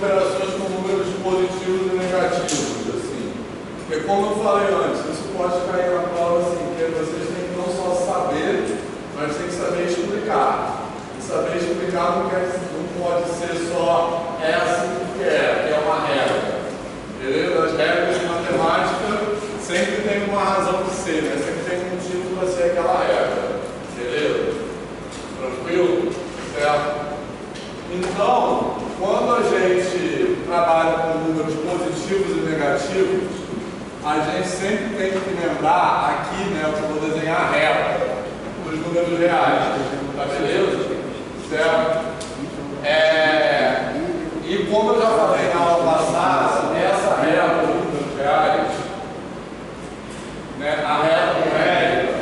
operações com números positivos e negativos, assim. Porque como eu falei antes, isso pode cair na prova, assim, que vocês têm que não só saber, mas tem que saber explicar. E saber explicar não pode ser só assim que é uma regra. Beleza? As regras de matemática sempre tem uma razão de ser, né? Sempre tem um motivo para ser aquela regra. Beleza? Tranquilo? Certo? Então, quando a gente trabalha com números positivos e negativos, a gente sempre tem que lembrar aqui, né, que eu vou desenhar a reta dos números reais. Tá beleza? Certo? E como eu já falei na aula passada, essa reta dos números reais, né, a reta numérica,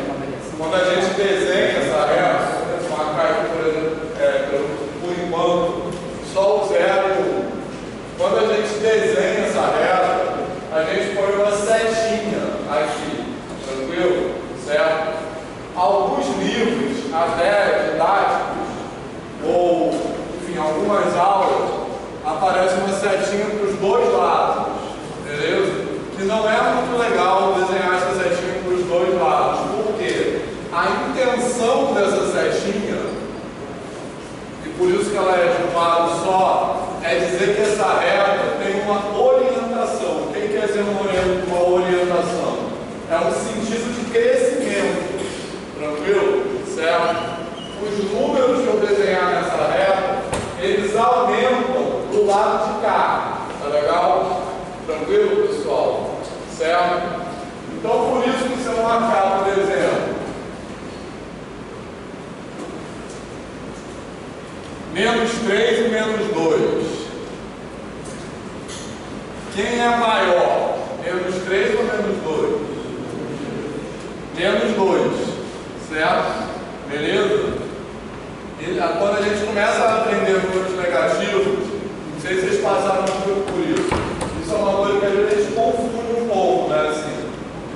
quando a gente desenha essa reta, vou marcar aqui, por exemplo, por enquanto, só o 0 e 1. Quando a gente desenha essa reta, a gente põe uma setinha aqui, tranquilo? Certo? Alguns livros, até didáticos, ou, enfim, algumas aulas, aparece uma setinha para os dois lados, beleza? Que não é muito legal desenhar essa setinha para os dois lados, porque a intenção dessa setinha, e por isso que ela é de um lado só, é dizer que essa reta tem uma orientação. O que quer dizer uma orientação? É um sentido de crescimento, tranquilo? Certo? Os números que eu desenhar nessa reta, eles aumentam do lado de cá, tá legal? Tranquilo, pessoal? Certo? Então, por isso que você marcar, por exemplo, -3 e -2. Quem é maior? -3 ou -2? -2, certo? Beleza? Quando a gente começa a aprender números negativos, não sei se vocês passaram por isso. Isso é uma coisa que às vezes a gente confunde um pouco, né? Assim,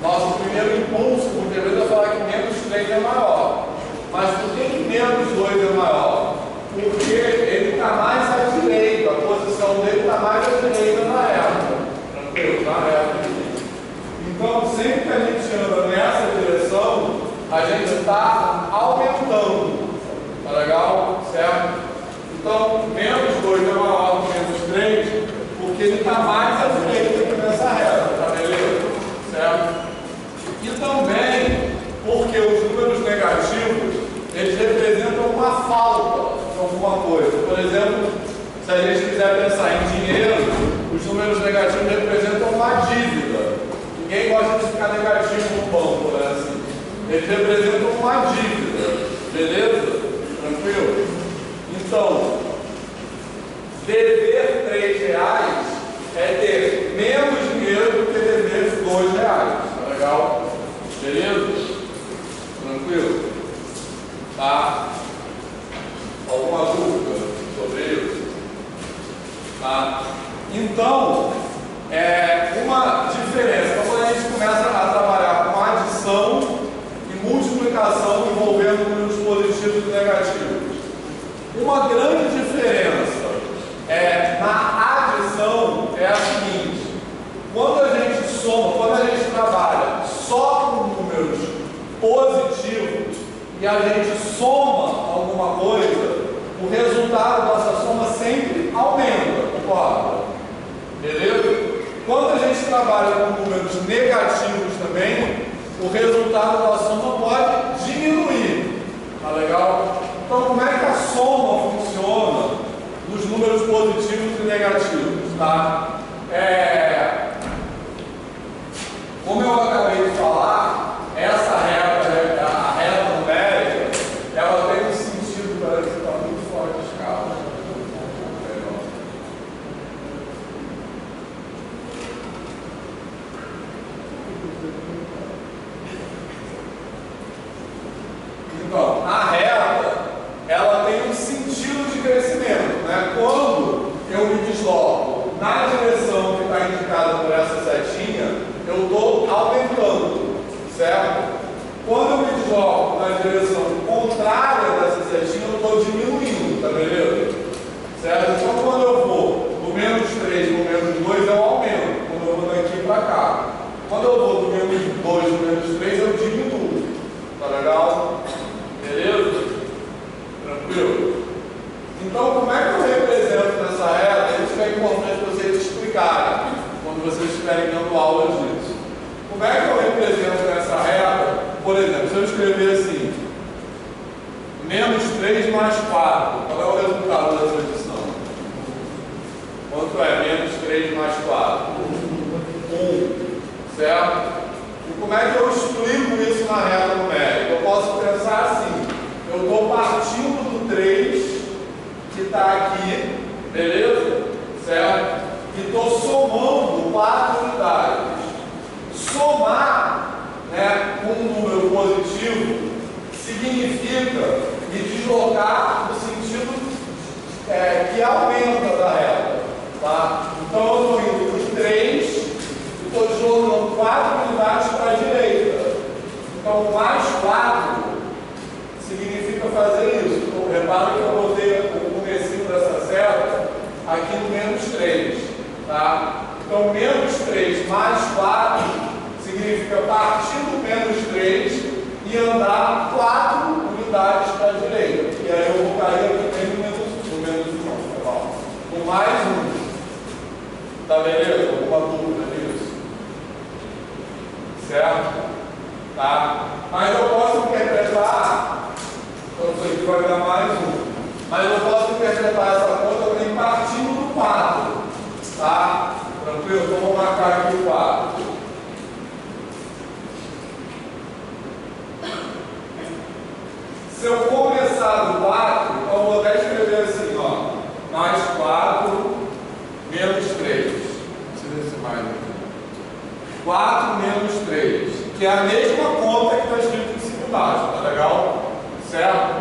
nosso primeiro impulso, muitas vezes, é falar que -3 é maior. Mas por que -2 é maior? Porque ele está mais à direita, a posição dele está mais à direita na reta. Tranquilo? Na reta. Então, sempre que a gente anda nessa direção, a gente está aumentando. Tá legal? Certo? Então, -2 é maior que -3, porque ele está mais à direita aqui nessa reta. Tá beleza? Certo? E também porque os números negativos, eles representam uma falta de alguma coisa. Por exemplo, se a gente quiser pensar em dinheiro, os números negativos representam uma dívida. Ninguém gosta de ficar negativo no banco, né? Assim. Eles representam uma dívida. Beleza? Tranquilo? Então, dever R$3 é ter menos dinheiro do que dever R$2. Tá legal? Beleza? Tranquilo? Tá? Alguma dúvida sobre isso? Tá? Então, uma diferença. Então, quando a gente começa a trabalhar com adição e multiplicação envolvendo números positivos e negativos, uma grande diferença na adição é a seguinte: quando a gente soma, quando a gente trabalha só com números positivos e a gente soma alguma coisa, o resultado da nossa soma sempre aumenta, concorda? Beleza? Quando a gente trabalha com números negativos também, o resultado da soma pode diminuir. Tá legal? Então, como é que a soma funciona nos números positivos e negativos? Tá? Como eu acabei de falar, essa reta, a reta numérica, ela tem um sentido, parece que está muito fora de escala. Então, a reta, ela tem um sentido de crescimento, né? Quando eu me desloco na direção que está indicada por essa setinha, eu estou aumentando, certo? Quando eu me desloco na direção contrária dessa setinha, eu estou diminuindo, tá beleza? Certo? Então, quando eu vou do -2 3 para o menos 2 é um aumento, quando eu vou daqui para cá. Quando eu vou do menos 2 para o menos 3, eu diminuo. Tá legal? Beleza? Tranquilo? Então, como é que eu represento nessa reta? Isso é importante vocês explicarem quando vocês estiverem dando aula disso. Como é que eu represento nessa reta? Por exemplo, se eu escrever assim, menos 3 mais 4, qual é o resultado dessa adição? Quanto é menos 3 mais 4? 1. Certo? E como é que eu explico isso na reta numérica? Eu posso pensar assim, eu estou partindo do 3, que está aqui, beleza? Certo? E estou somando 4 unidades. Somar, né, com um número positivo significa me deslocar no sentido que aumenta da reta. Tá? Então eu estou indo dos 3 e estou deslocando 4 unidades para a direita. Então mais 4 significa fazer isso. Então, repara que eu botei o comecinho dessa seta aqui no menos 3. Tá? Então menos 3 mais 4 significa partir do menos 3 e andar 4 unidades para a direita. E aí eu vou cair aqui no menos 1, tá bom? No mais 1. Tá beleza? Alguma dúvida nisso? Certo? Tá? Mas eu posso interpretar, então isso aqui vai dar mais 1. Mas eu posso interpretar essa conta também partindo do 4. Tá? Tranquilo? Então vou marcar aqui o 4. Se eu começar do 4, então eu vou até escrever assim, ó, mais 4 menos 3. Não precisa ser mais aqui. 4 menos 3, que é a mesma conta que está escrito em cima e embaixo, tá legal? Certo?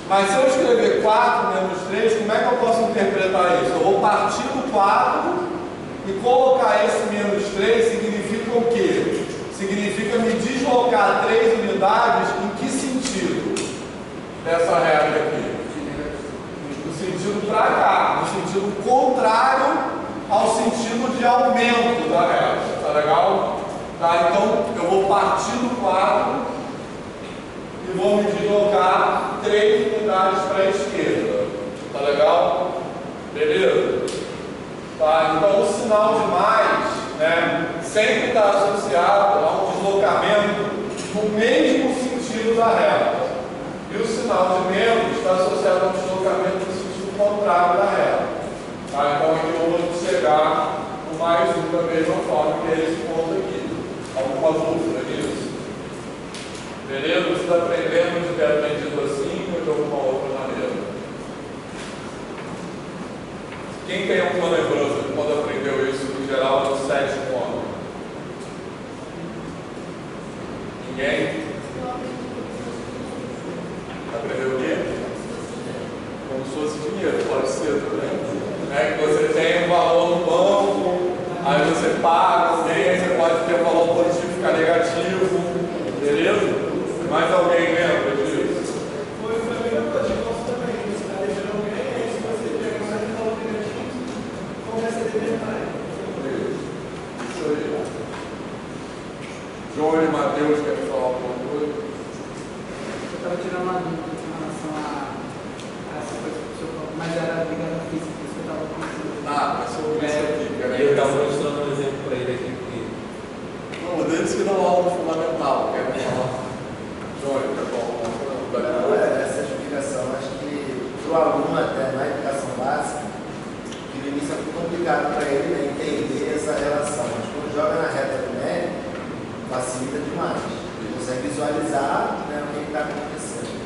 Mas se eu escrever 4 menos 3, como é que eu posso interpretar isso? Eu vou partir do 4 e colocar esse menos 3 significa o quê? Significa me deslocar 3 unidades em que sentido? Dessa reta aqui? No sentido para cá, no sentido contrário ao sentido de aumento da reta, tá legal? Tá? Então eu vou partir do 4 e vou me deslocar 3 unidades para a esquerda, tá legal? Beleza? Tá? Então o sinal de mais, né, sempre está associado a um deslocamento no mesmo sentido da reta. E o sinal de menos está associado a um deslocamento no sentido contrário da reta. Tá? Então aqui eu vou chegar no mais 1 da mesma forma que é esse ponto aqui. Alguma dúvida nisso? Beleza? Você está aprendendo de ter aprendido assim ou de alguma outra maneira? Quem tem alguma lembrança de quando aprendeu isso no geral no 7º ano? Ninguém? Aprendeu o quê? Como se fosse dinheiro, pode ser também. Que você tem um valor no banco, aí você paga alguém, aí você pode ter um valor positivo e ficar negativo. Beleza? Mais alguém lembra disso? Foi a mesma coisa de nosso também. Você está deixando alguém, aí se você pega mais um valor negativo, como vai ser determinado? Isso aí. João e Matheus querem falar alguma coisa? Eu estava tirando uma dúvida em relação a essa coisa que o senhor falou, mas era ligado à física, por isso que eu estava pensando. Mas sobre isso aqui, cara. Eu estava mostrando um exemplo para ele aqui. Não, desde que não aula fundamental, quero falar. João, quer falar alguma coisa? Essa explicação, acho que para o aluno, até na educação básica, que no início é muito complicado para ele, né, entender essa relação. Mas quando joga na reta numérica, facilita demais. Ele consegue visualizar, né, o que está acontecendo.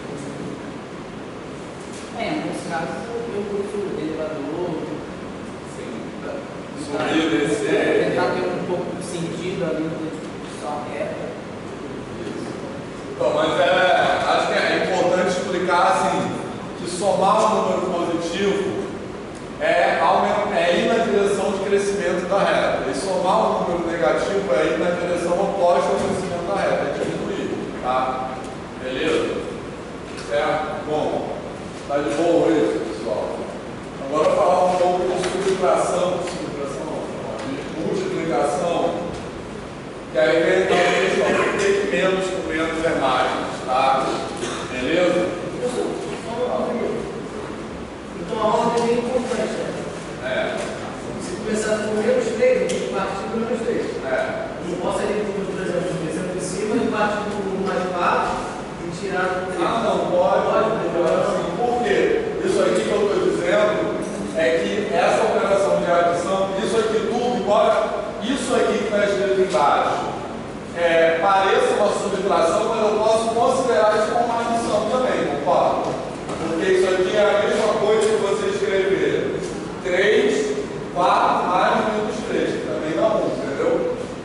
Em alguns casos eu uso o elevador. Subir, descer. Tentar ter um pouco de sentido ali no só reta. Então, mas acho que é importante explicar assim, que somar um número positivo é ir na direção de crescimento da reta. E somar um número negativo é ir na direção oposta ao crescimento da reta, é diminuir. Tá? Beleza? Certo? Bom, tá de boa isso, pessoal. Agora falar um pouco de subtração Que aí vem então a questão de ter menos com menos é mais, tá? Beleza? Então a ordem é importante, né? É. Se começar com menos 3, tem que partir do menos 3. É. Não posso ali, por exemplo, começando por cima e partir do mais 4 e tirar do 3. Ah, não pode. Assim, por quê? Isso aqui que eu estou dizendo é que essa operação de adição, isso aqui tudo, embora isso aqui que está escrito embaixo pareça uma subtração, mas eu posso considerar isso como uma adição também, concorda? Porque isso aqui é a mesma coisa que você escrever 3, 4 mais menos 3, que também dá 1, entendeu?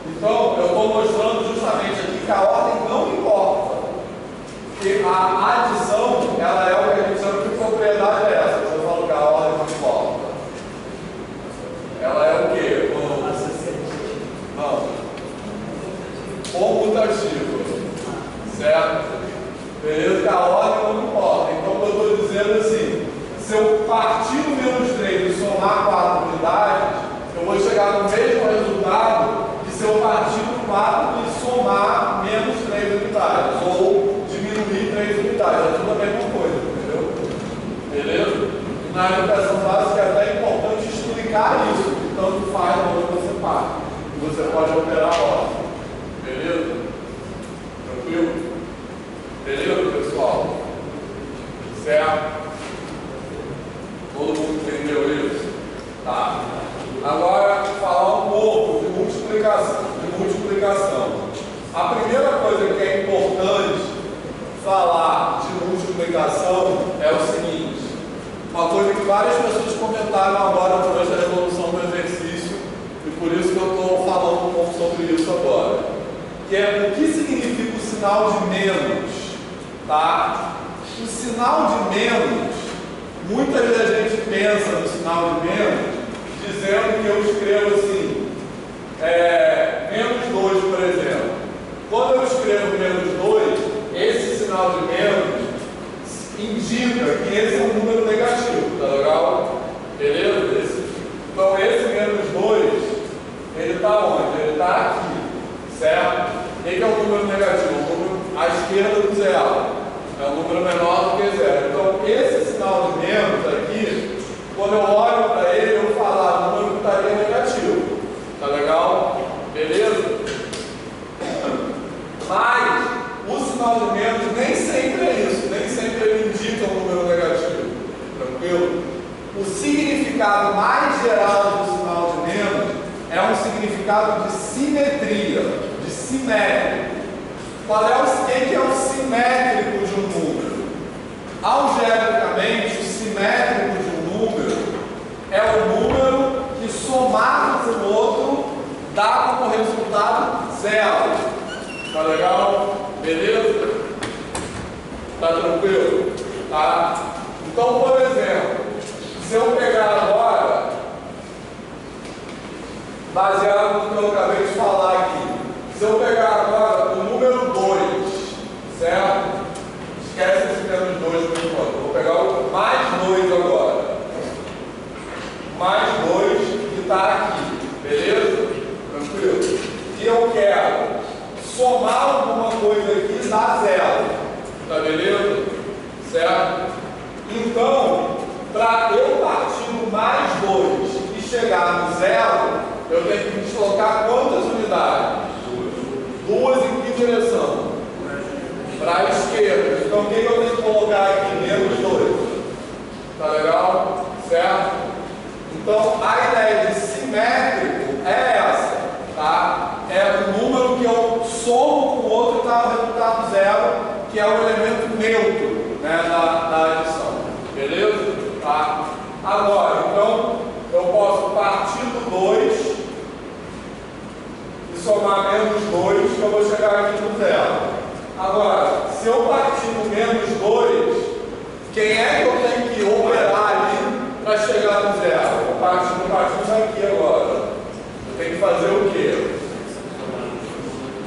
Então, eu estou mostrando justamente aqui que a ordem não importa. Porque a adição, ela é o que a gente chama de propriedade é essa. Eu falo que a ordem não importa. Ela é o quê? Não. Comutativa. Certo? Beleza? Que a ordem não importa. Então, eu estou dizendo assim, se eu partir do menos 3 e somar 4 unidades, eu vou chegar no mesmo resultado que se eu partir do 4 e somar menos 3 unidades, ou diminuir 3 unidades. É tudo a mesma coisa, entendeu? Beleza? E na educação básica é até importante explicar isso, que tanto faz onde você parte. E você pode operar a ordem. Beleza? Tranquilo? Beleza, pessoal? Certo? Todo mundo entendeu isso? Tá. Agora, falar um pouco de multiplicação. A primeira coisa que é importante falar de multiplicação é o seguinte: uma coisa que várias pessoas comentaram agora durante a resolução do exercício, e por isso que eu estou falando um pouco sobre isso agora, que é o que significa o sinal de menos, tá? O sinal de menos, muita gente pensa no sinal de menos dizendo que eu escrevo assim, menos 2, por exemplo. Quando eu escrevo menos 2, esse sinal de menos indica que esse é um número negativo, tá legal? Beleza? Então esse menos 2, ele está onde? Ele está aqui, certo? O que é o número negativo? O número à esquerda do zero. É um número menor do que zero. Então esse sinal de menos aqui, quando eu olho para ele, eu falo, o número estaria negativo. Tá legal? Beleza? Mas o sinal de menos nem sempre é isso. Nem sempre ele indica um número negativo. Tranquilo? O significado mais geral do sinal de menos é um significado de simetria, de simétrico. Qual é o que é o simétrico de um número? Algebricamente, o simétrico de um número é o número que somado com o outro dá como resultado zero. Tá legal? Beleza? Tá tranquilo? Tá? Então, por exemplo, se eu pegar agora, baseado no que eu acabei de falar aqui, se eu pegar agora o número 2, certo? Esquece esse menos 2 por enquanto. Vou pegar o mais 2 agora. Mais 2 que está aqui. Beleza? Tranquilo? E eu quero somar alguma coisa aqui e dar zero. Tá beleza? Certo? Então, para eu partir do mais 2 e chegar no zero, eu tenho que deslocar quantas unidades? 2 em que direção? Para a esquerda. Então, o que eu tenho que colocar aqui? Menos 2. Tá legal? Certo? Então, a ideia de simétrico é essa, tá? É o número que eu somo com o outro e dá o resultado zero, que é o elemento neutro, né, da adição. Beleza? Tá? Agora, então, eu posso partir do 2 e somar menos 2, que eu vou chegar aqui no zero. Agora, se eu partir do menos 2, quem é que eu tenho que operar ali para chegar no zero? Eu partimos aqui agora. Eu tenho que fazer o quê?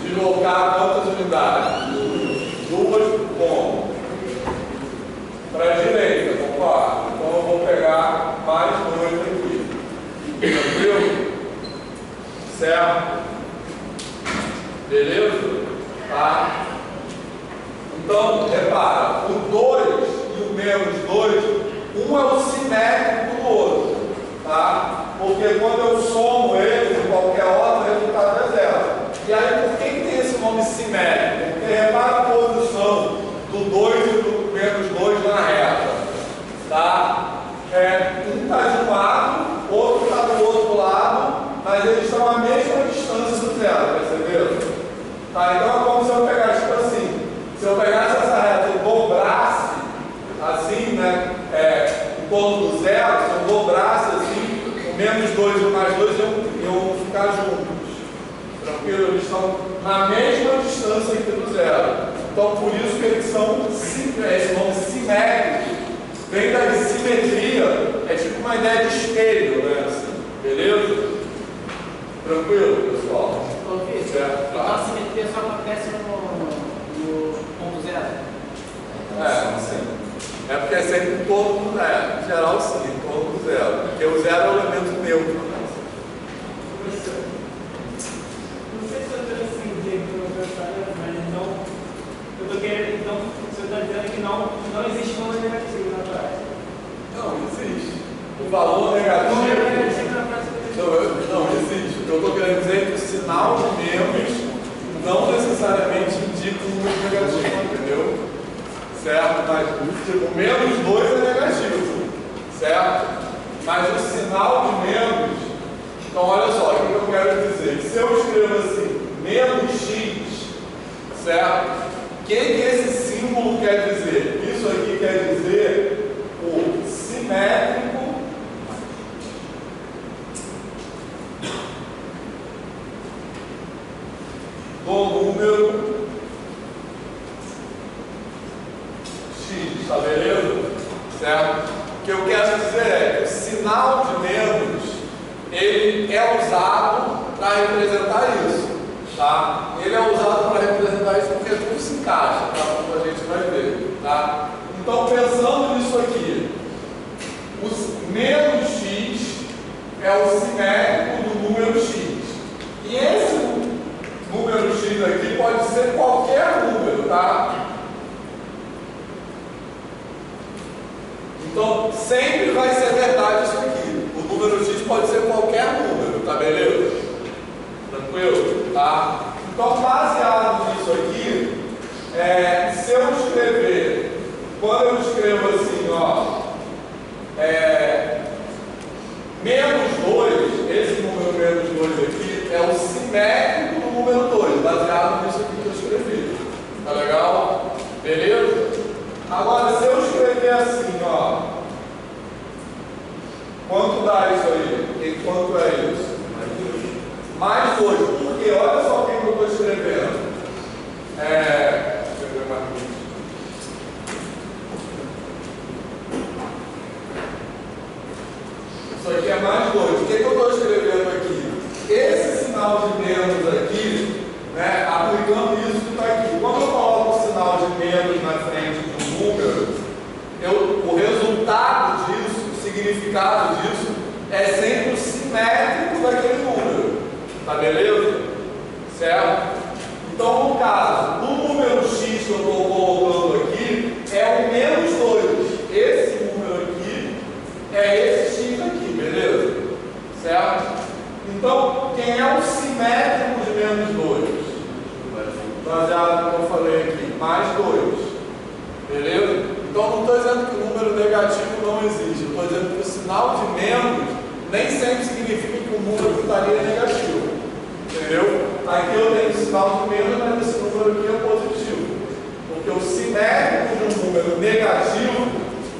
Deslocar quantas unidades? 2 como? Para a direita, concordo? Então eu vou pegar mais 2 aqui. Tranquilo? Certo? Porque quando eu somo eles em qualquer ordem, o resultado é zero. E aí, por que tem esse nome simétrico? Porque repara a posição do 2 e do menos 2 na reta. Tá? Um está de um lado, outro está do outro lado, mas eles estão à mesma distância do zero, perceberam? Tá? Então é como se eu pegasse, tipo assim, se eu pegasse essa reta e dobrasse, assim, né, em torno do zero, se eu dobrasse assim, o menos 2 e o mais 2 iam ficar juntos. Tranquilo? Eles estão na mesma distância aqui do zero. Então por isso que eles são, esse nome simétrico, vem da simetria, é tipo uma ideia de espelho, né? Assim, beleza? Tranquilo, pessoal? Ô, Vitor, então a simetria só acontece no ponto zero? Sim. É porque é sempre em torno, em geral sim, em torno do zero. Porque o zero é o elemento neutro. Não sei se eu estou entendiendo o que eu estou falando, mas então, eu estou querendo, então, você está dizendo que não existe valor negativo na prática. Não existe. O valor negativo. Não existe. O que eu estou querendo dizer é que o sinal de menos não necessariamente indica um número negativo, entendeu? Certo? Mas o menos 2 é negativo, certo? Mas o sinal de menos, então olha só, o que eu quero dizer? Se eu escrevo assim, menos x, certo? O que esse símbolo quer dizer? Isso aqui quer dizer o simétrico do número x, tá beleza? Certo? O que eu quero dizer é que o sinal de menos, ele é usado para representar isso, tá? Ele é usado para representar isso porque tudo se encaixa, tá? Como a gente vai ver, tá? Então, pensando nisso aqui, o menos x é o simétrico do número x. E esse número x aqui pode ser qualquer número, tá? Então, sempre vai ser verdade isso aqui. O número x pode ser qualquer número, tá beleza? Tranquilo? Tá? Então, baseado nisso aqui, se eu escrever, quando eu escrevo assim, ó, menos 2, esse número menos 2 aqui, é o simétrico do número 2, baseado nisso aqui que eu escrevi. Tá legal? Beleza? Agora, se eu escrever assim, ó, quanto dá isso aí? E quanto é isso? Mais 2. Porque olha só o que eu estou escrevendo. Deixa eu ver mais um. Isso aqui é mais 2. O que eu estou escrevendo aqui? Esse sinal de menos aqui, né, aplicando isso que está aqui. Quando eu coloco o sinal de menos na frente do número, o resultado disso, o significado disso, é sempre o simétrico daquele número. Tá beleza? Certo? Então, no caso, o número x que eu estou colocando aqui é o menos 2. Esse número aqui é esse x aqui, beleza? Certo? Então, quem é o simétrico de menos 2? Baseado no que eu falei aqui, mais 2. Beleza? Então, não estou dizendo que o número negativo não existe. Estou dizendo que o sinal de menos nem sempre significa que o número que estaria é negativo. Entendeu? Aqui eu tenho o sinal de menos, mas esse número aqui é positivo. Porque o simétrico de um número negativo,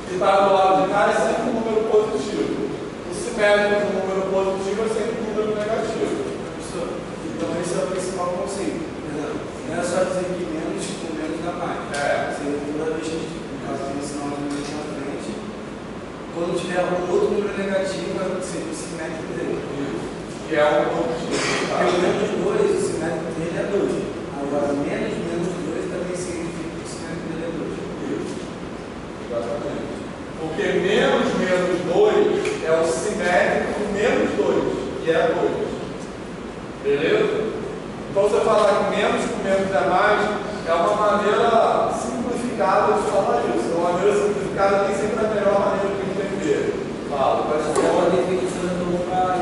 que está do lado de cá, é sempre um número positivo. O simétrico de um número positivo é sempre um número negativo. Professor, então esse é o principal conceito. Não é só dizer que menos com menos dá mais. Você toda vez que tem um sinal de menos na frente, quando tiver algum outro número negativo, vai ser o simétrico dele. Que é um positivo. Porque o menos 2, o simétrico dele é 2. Agora, menos 2 também significa que o simétrico dele é 2. Isso. Exatamente. Porque menos 2 é o simétrico do menos 2, que é 2. Beleza? Então, você falar que menos com menos é mais, é uma maneira simplificada de falar isso. Uma maneira simplificada nem sempre é a melhor maneira de entender. Fala, vai ser uma definição para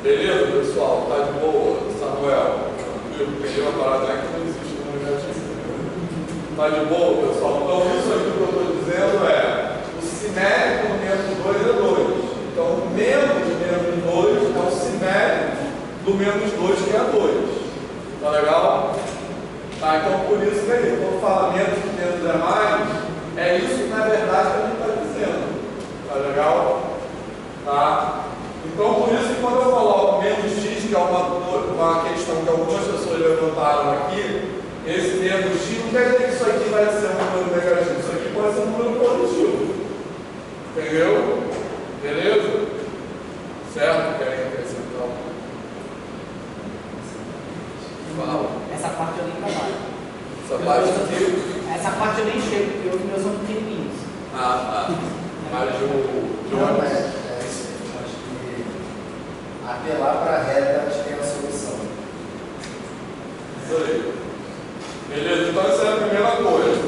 Beleza, pessoal? Tá de boa, Samuel? Tranquilo? Entendeu? A parada é que não existe no negativo. Tá de boa, pessoal? Então, isso aqui que eu estou dizendo é: o simétrico menos 2 é 2. Então, menos 2 é o simétrico do menos 2, que é 2. Tá legal? Tá, então, por isso que é isso. Quando fala menos é mais, é isso que na verdade a gente está dizendo. Tá legal? Tá? Então, por isso que quando eu coloco menos x, que é uma questão que algumas pessoas levantaram aqui, esse menos x não quer dizer que isso aqui vai ser um número negativo. Isso aqui pode ser um número positivo. Entendeu? Beleza? Certo? Querem acrescentar alguma coisa? Fala. Essa parte eu nem trabalho. Essa Essa parte eu nem chego, porque os meus são pequenininhos. Ah, tá. Mas o Não, mas acho que apelar para a reta acho que é a solução. Isso aí. Beleza? Então essa é a primeira coisa.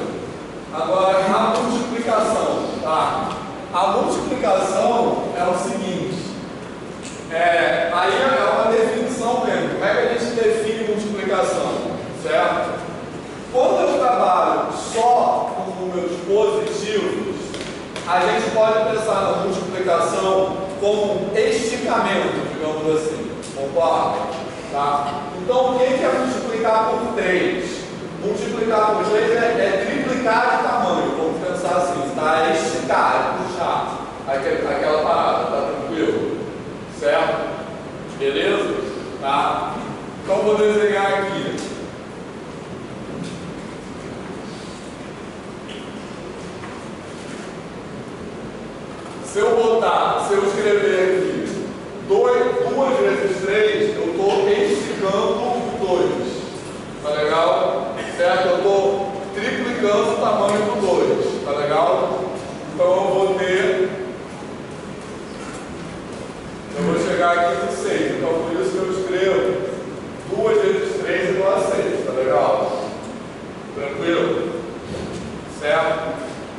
Agora, a multiplicação. Tá? A multiplicação é o seguinte. Aí é uma definição mesmo. Como é que a gente define multiplicação? Certo? Quando eu trabalho só com números positivos, a gente pode pensar na multiplicação como um esticamento, digamos assim. Concorda? Tá? Então, o que é multiplicar por 3? Multiplicar por 3 é triplicar de tamanho. Vamos pensar assim, tá? É esticar, é puxar. Aquela parada, tá tranquilo? Certo? Beleza? Tá? Então, vou desenhar aqui. Se eu escrever aqui 2 vezes 3, eu estou esticando 2. Tá legal? Certo? Eu estou triplicando o tamanho do 2. Tá legal? Então eu vou chegar aqui no 6. Então por isso que eu escrevo 2 vezes 3 igual a 6. Tá legal? Tranquilo? Certo?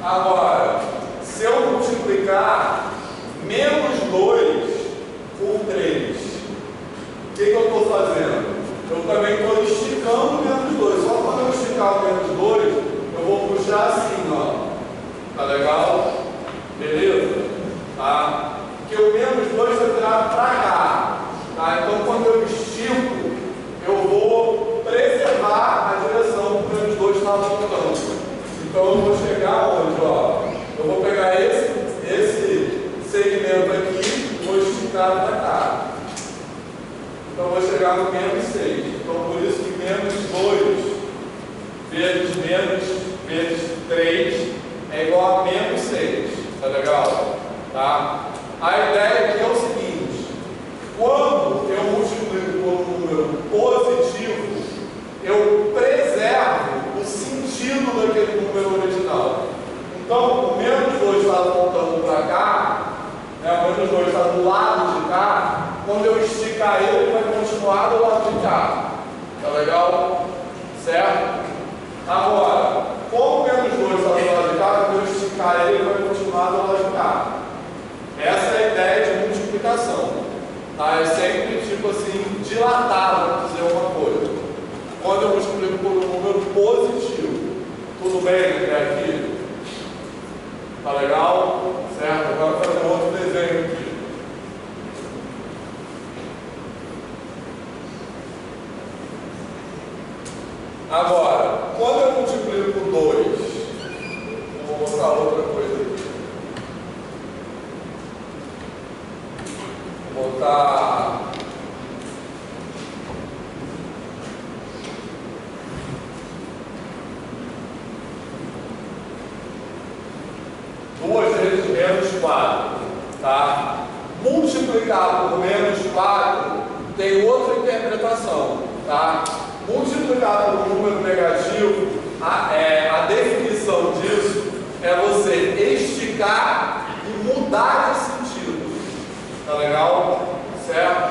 Agora, se eu multiplicar menos 2 por 3, o que eu estou fazendo? Eu também estou esticando menos 2. Só quando eu esticar o menos 2, eu vou puxar assim, ó. Tá legal? Beleza? Tá? Porque o menos 2 vai virar para cá. Tá? Então, quando eu estico, eu vou preservar a direção que o menos 2 está apontando. Então, eu vou chegar onde? Ó? Eu vou pegar esse segmento aqui e vou esticar para cá. Então, eu vou chegar no menos 6. Então, por isso que menos 2 vezes 3 é igual a menos 6. Tá legal? Tá? A ideia aqui é o seguinte: quando eu multiplico por um número positivo, eu preservo o sentido daquele número original. Então, o menos 2 está apontando para cá, né? O menos 2 está do lado de cá. Quando eu esticar ele vai continuar do lado de cá. Tá legal? Certo? Agora, como o menos 2 está do lado de cá, quando eu esticar ele vai continuar do lado de cá. Essa é a ideia de multiplicação. Tá? É sempre tipo assim, dilatar, vamos dizer uma coisa. Quando eu multiplico por um número positivo. Tudo bem até aqui? Tá legal? Certo? Agora vou fazer outro desenho aqui. Agora, quando eu multiplico por 2, vou mostrar outra coisa aqui. Vou botar duas vezes menos 4, tá? Multiplicar por menos 4 tem outra interpretação, tá? Multiplicar por um número negativo, a definição disso é você esticar e mudar de sentido. Tá legal? Certo?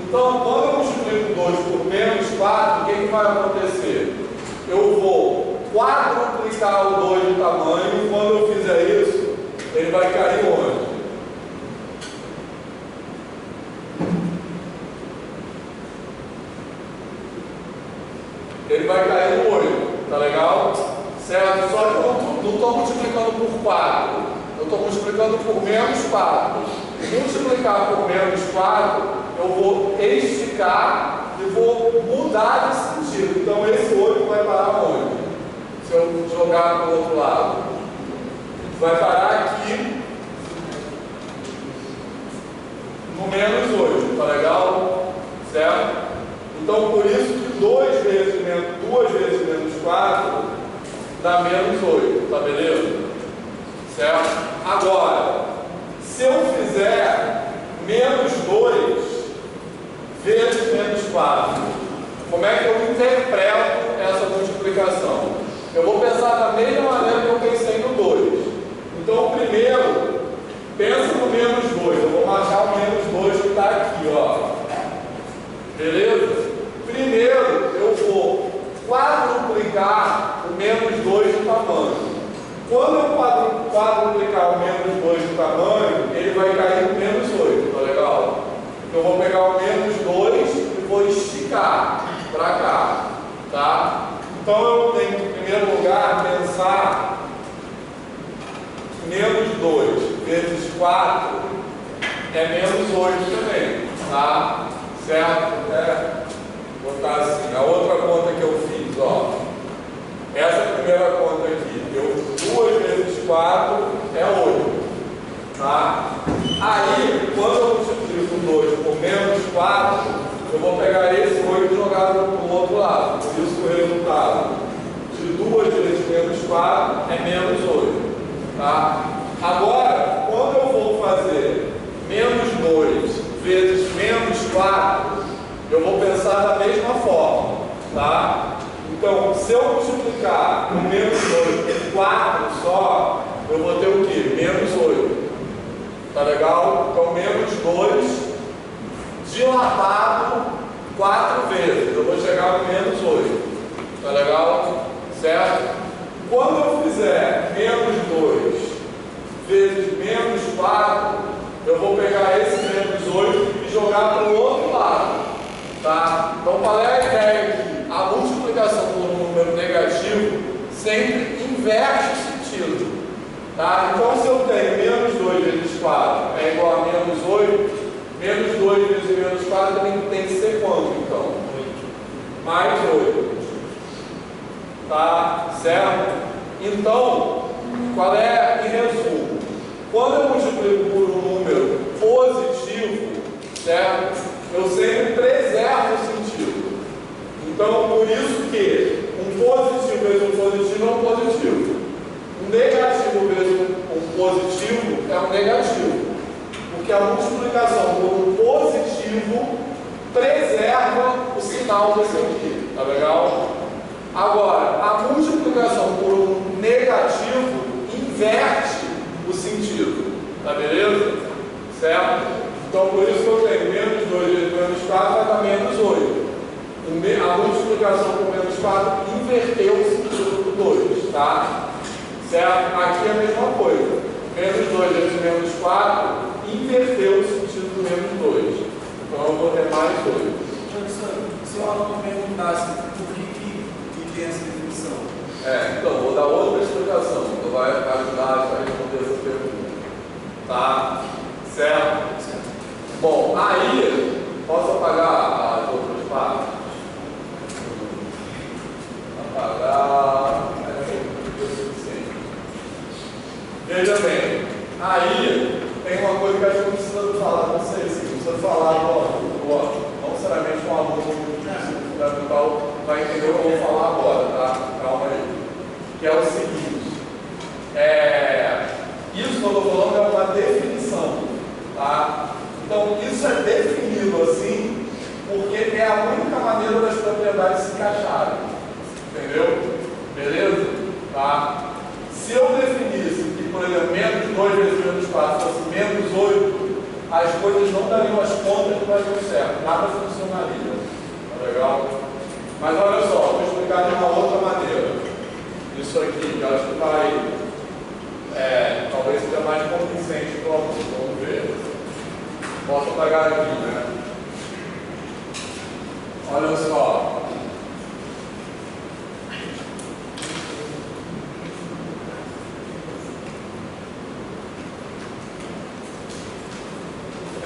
Então, quando eu multiplico 2 por menos 4, o que vai acontecer? Eu vou quadruplicar o 2 de tamanho, e quando eu fizer isso, ele vai cair onde? estou multiplicando por 4, eu estou multiplicando por menos 4. Multiplicar por menos 4, eu vou esticar e vou mudar de sentido. Então esse 8 vai parar onde? Se eu jogar para o outro lado, vai parar aqui no menos 8, tá legal? Certo? Então por isso que 2 vezes menos 4 dá menos 8, tá beleza? Certo? Agora, se eu fizer menos 2 vezes menos 4, como é que eu interpreto essa multiplicação? Eu vou pensar da mesma maneira que eu pensei no 2. Então, primeiro, pensa no menos 2. Eu vou marcar o menos 2 que está aqui, ó. Beleza? Primeiro, eu vou quadruplicar o menos 2 no tamanho. Quando eu quadruplicar o menos 2 no tamanho, ele vai cair no menos 8, tá legal? Então, eu vou pegar o menos 2 e vou esticar para cá, tá? Então, eu tenho que, em primeiro lugar, pensar menos 2 vezes 4 é menos 8 também, tá? Certo? Vou botar assim, a outra conta que eu fiz, ó. Essa primeira conta aqui, 2 vezes 4 é 8, tá? Aí, quando eu multiplico 2 por menos 4, eu vou pegar esse 8 e jogar para o outro lado. Por isso que o resultado de 2 vezes menos 4 é menos 8, tá? Agora, quando eu vou fazer menos 2 vezes menos 4, eu vou pensar da mesma forma, tá? Então, se eu multiplicar o menos 2 por 4 só, eu vou ter o quê? Menos 8. Tá legal? Então, menos 2 dilatado 4 vezes. Eu vou chegar no menos 8. Tá legal? Certo? Quando eu fizer menos 2 vezes menos 4, eu vou pegar esse menos 8 e jogar para o outro lado. Tá? Então, qual é a ideia aqui? A multiplicação por um número negativo sempre inverte o sentido. Tá? Então, se eu tenho menos 2 vezes 4 é igual a menos 8, menos 2 vezes menos 4 tem que ser quanto, então? 8. Mais 8. Tá? Certo? Então, qual é, em resumo? Quando eu multiplico por um número positivo, certo? Eu sempre preservo o sentido. Então, por isso que um positivo vezes um positivo é um positivo. Um negativo vezes um positivo é um negativo. Porque a multiplicação por um positivo preserva o sinal desse aqui. Tá legal? Agora, a multiplicação por um negativo inverte o sentido. Tá beleza? Certo? Então, por isso que eu tenho menos 2 vezes menos 4 vai dar menos 8. A multiplicação por menos 4 inverteu o sentido do 2, tá? Certo? Aqui é a mesma coisa. Menos 2 vezes menos 4 inverteu o sentido do menos 2. Então, eu vou ter mais 2. Professor, se o aluno perguntasse por que tem essa definição? Então, vou dar outra explicação, que vai ajudar a responder essa pergunta. Tá? Certo? Bom, aí, posso apagar as outras partes? Apagar. Veja bem, aí tem uma coisa que a gente precisa falar com vocês, precisa falar, não necessariamente com o aluno fundamental vai entender o que eu vou falar agora, tá? Calma aí. Que é o seguinte, isso que eu estou falando é uma definição, tá? Então, isso é definido assim, porque é a única maneira das propriedades se encaixarem. Entendeu? Beleza? Tá? Se eu definisse que, por exemplo, menos 2 vezes menos 4 fosse menos 8, as coisas não dariam as contas que vai dar certo. Nada funcionaria. Tá legal? Mas olha só, vou explicar de uma outra maneira. Isso aqui, que acho que vai, talvez seja mais convincente para o aluno. Vamos ver. Posso apagar aqui, né? Olha só.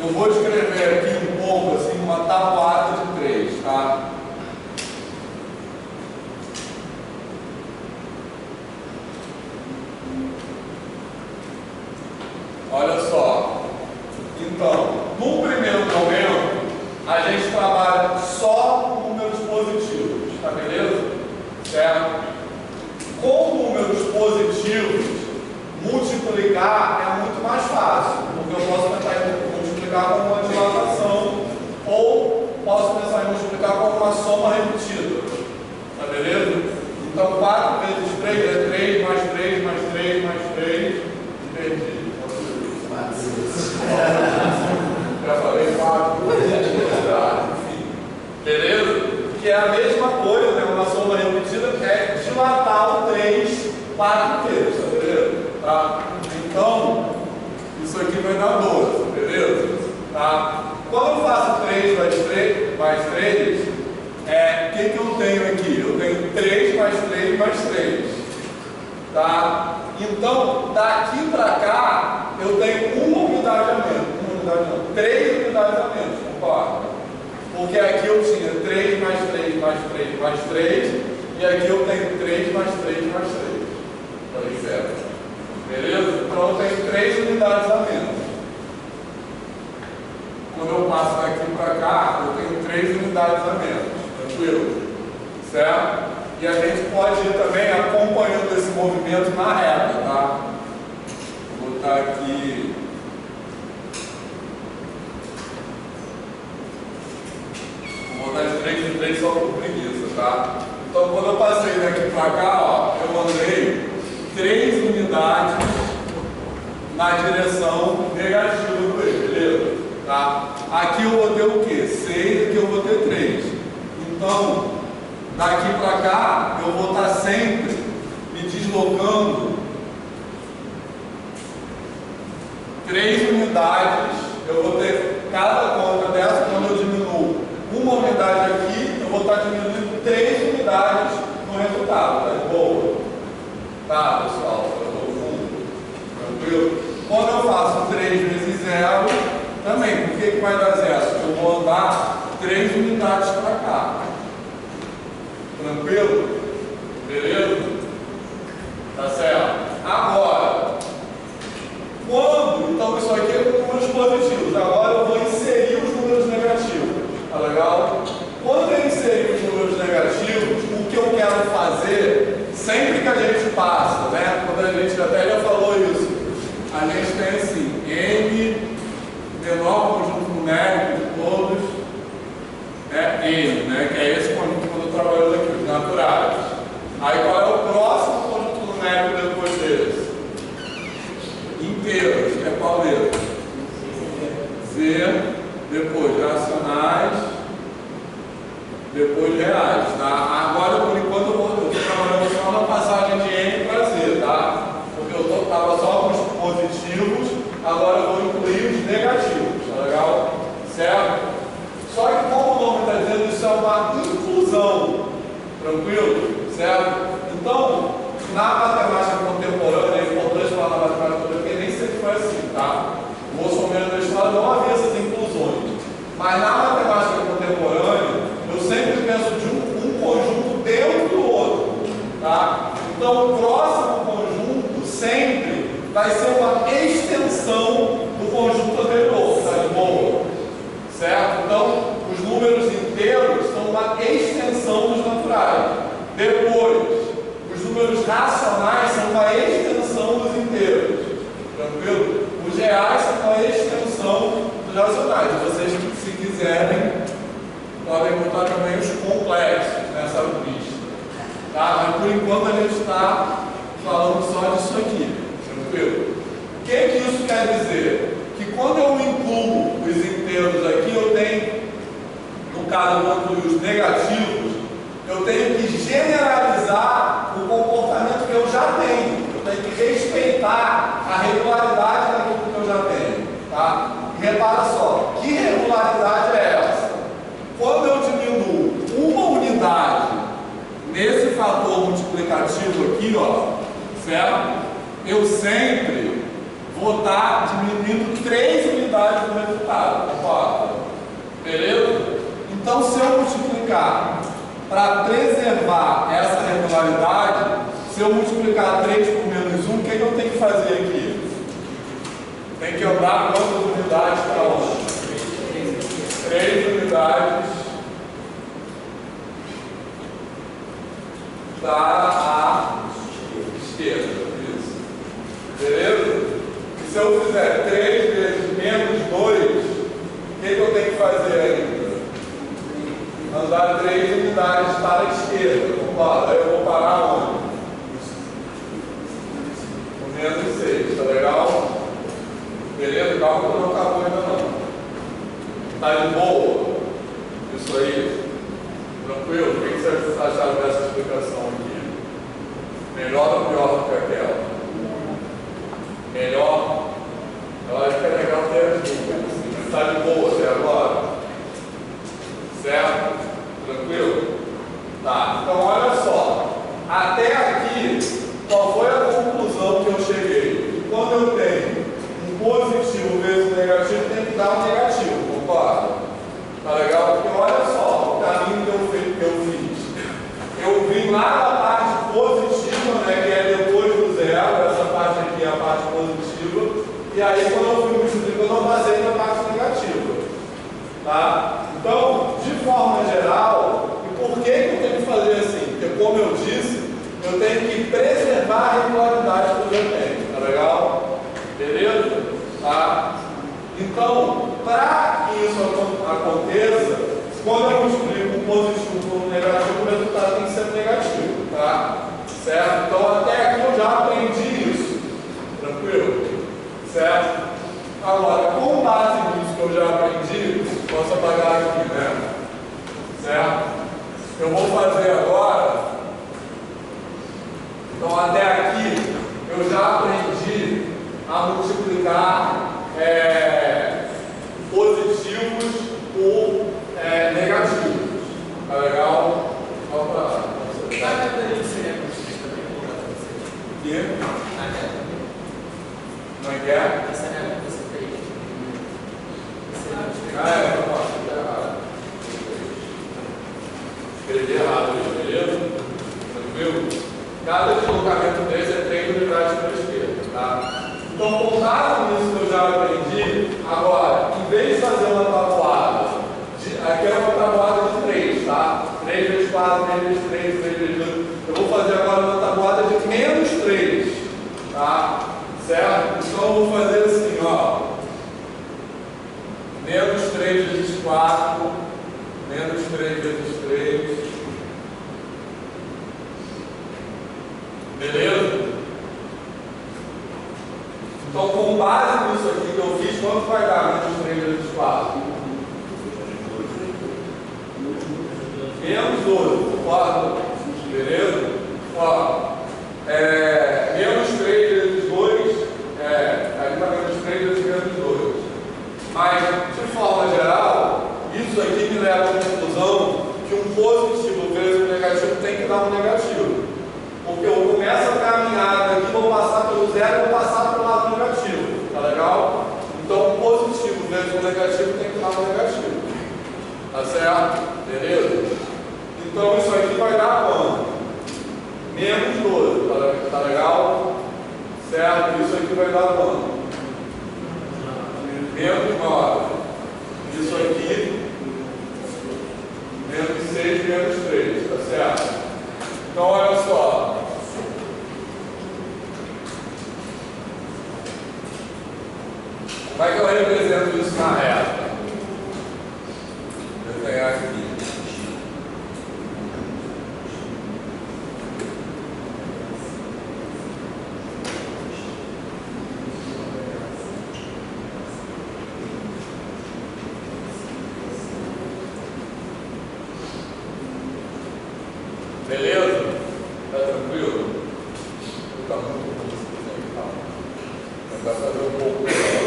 eu vou escrever aqui um pouco assim, uma tabuada de 3, tá? Olha só. Então, no primeiro momento, a gente trabalha só com números positivos, tá beleza? Certo? Com números positivos, multiplicar é muito mais fácil, porque eu posso tentar multiplicar com uma dilatação ou posso pensar em multiplicar com uma soma repetida, tá beleza? Então 4 vezes 3 é 3, mais 3, mais 3, mais 3, perdi. Já falei 4, enfim, beleza? Que é a mesma coisa, né? Uma soma repetida é dilatar o 3 4 vezes, tá beleza? Tá? Então, isso aqui vai dar 12, beleza? Tá? Quando eu faço 3 mais 3, o que eu tenho aqui? Eu tenho 3 mais 3 mais 3. Tá? Então, daqui para cá, eu tenho uma unidade a menos. Uma unidade não, 3 unidades a menos, concorda? Porque aqui eu tinha 3 mais 3 mais 3 mais 3, e aqui eu tenho 3 mais 3 mais 3. Falei certo? Beleza? Então eu tenho 3 unidades a menos. Quando eu passo daqui para cá, eu tenho 3 unidades a menos. Tranquilo? Certo? E a gente pode ir também acompanhando esse movimento na reta, tá? Vou botar aqui. Vou botar de 3 em 3 só por preguiça, tá? Então quando eu passei daqui para cá, ó, eu andei 3 unidades na direção negativa do eixo, beleza? Tá? Aqui eu vou ter o quê? 6, aqui eu vou ter 3. Então, daqui para cá, eu vou estar sempre me deslocando 3 unidades. Eu vou ter cada conta dessa, quando eu diminuo uma unidade aqui, eu vou estar diminuindo 3 unidades no resultado, tá de boa? Tá, pessoal? Eu estou fundo. Tranquilo? Quando eu faço 3 vezes 0, também, por que vai dar 0? Eu vou andar 3 unidades para cá. Tranquilo? Beleza? Tá certo? Agora, quando, então isso aqui é com números positivos, agora eu vou inserir os números negativos, tá legal? Quando eu inserir os números negativos, o que eu quero fazer, sempre que a gente passa, né? Quando a gente até já falou isso, a gente tem assim, N menor conjunto numérico de todos, N, né? Que é esse conjunto quando eu trabalho aqui, os naturais. Aí qual é o próximo conjunto numérico depois desse? Inteiros, que é qual letra? Z, depois racionais, depois reais, tá? Agora, por enquanto, eu estou trabalhando só na passagem de N para Z, tá? Porque eu estava só com os positivos, agora eu vou incluir os negativos, tá legal? Certo? Só que como o nome está dizendo, isso é uma inclusão, tranquilo? Certo? Então, na matemática contemporânea, é importante falar na matemática contemporânea, nem sempre foi assim, tá? No Bolsonaro da história não havia essas inclusões. Mas na matemática contemporânea, eu sempre penso de um conjunto dentro do outro, tá? Então, o próximo conjunto sempre vai ser uma extensão do conjunto anterior, tá de boa? Certo? Então, os números inteiros são uma extensão dos naturais. Depois, os números racionais são uma extensão dos inteiros. Tranquilo? Os reais são uma extensão dos racionais. Vocês, se quiserem, podem botar também os complexos nessa lista. Tá? Mas por enquanto a gente está falando só disso aqui. Tranquilo? O que isso quer dizer? Que quando eu incluo os inteiros aqui, eu tenho, no caso eu vou incluir os negativos, eu tenho que generalizar o comportamento que eu já tenho. Eu tenho que respeitar a regularidade daquilo que eu já tenho. Tá? E repara só, que regularidade é essa? Quando eu diminuo uma unidade nesse fator multiplicativo aqui, ó, certo? Eu sempre vou estar diminuindo 3 unidades do resultado. Concorda? Beleza? Então, se eu multiplicar para preservar essa regularidade, se eu multiplicar 3 por menos 1, o que eu tenho que fazer aqui? Tem que andar quantas unidades para onde? 3 unidades para a esquerda. Isso. Beleza? E se eu fizer 3 vezes menos 2, o que eu tenho que fazer ainda? Andar 3 unidades para a esquerda. Concorda? Aí eu vou parar onde? Com menos 6. Tá legal? Beleza? Calma que não acabou ainda não. Tá de boa? Isso aí? Tranquilo? O que vocês acharam dessa explicação aqui? Melhor ou pior do que aquela? Melhor? Eu acho que é legal ter as dúvidas. Mas tá de boa até agora? Certo? Tranquilo? Tá. Então olha só. Até aqui, qual foi a conclusão que eu cheguei? Quando eu tenho um positivo vezes um negativo, tem que dar um negativo. Concorda? Tá legal? Porque olha só o caminho que eu fiz. Eu vim lá da parte positiva, né, que é depois do zero, essa parte aqui é a parte positiva, e aí quando eu fui multiplicando, eu basei na parte negativa. Tá? Então, de forma geral, e por que eu tenho que fazer assim? Porque, como eu disse, eu tenho que preservar a regularidade que eu tenho. Tá legal? Beleza? Tá? Então, para que isso aconteça, quando eu multiplico um positivo por um negativo, o resultado tem que ser negativo, tá? Certo? Então, até aqui eu já aprendi isso. Tranquilo? Certo? Agora, com base nisso que eu já aprendi, posso apagar aqui, né? Certo? Eu vou fazer agora. Então, até aqui, eu já aprendi a multiplicar positivos por negativos. Tá legal? Vamos lá. Que? Não é que é? Vamos lá. Escrevi errado, beleza? Tranquilo? Cada deslocamento desse é 3 unidades para a esquerda, tá? Então, com base nisso que eu já aprendi, agora, em vez de fazer uma tabuada, aqui é uma tabuada de 3, tá? 3 vezes 4, 3 vezes 3, 3 vezes 2. Eu vou fazer agora uma tabuada de menos 3, tá? Certo? Então, eu vou fazer assim, ó. Menos 3 vezes 4, menos 3 vezes 3. Beleza? Então, com base nisso aqui que eu fiz, quanto vai dar menos 3 vezes 4? Menos 12, concorda? Beleza? Ó, menos 3 vezes 2, aí está menos 3 vezes menos 2. Mas, de forma geral, isso aqui me leva à conclusão que um positivo vezes um negativo tem que dar um negativo. Porque eu começo a caminhar daqui, vou passar pelo zero e vou passar pelo lado negativo. Tá legal? Então, um positivo vezes um negativo tem que dar um negativo. Tá certo? Beleza? Então, isso aqui vai dar quanto? Menos 12. Tá legal? Certo? Isso aqui vai dar quanto? Menos 9. Isso aqui, menos 6, menos 3. Tá certo? Então, olha só. Como é que eu represento isso na reta? Vou pegar aqui. Beleza? Tá tranquilo? Tá muito bom. Tentar fazer um pouco melhor.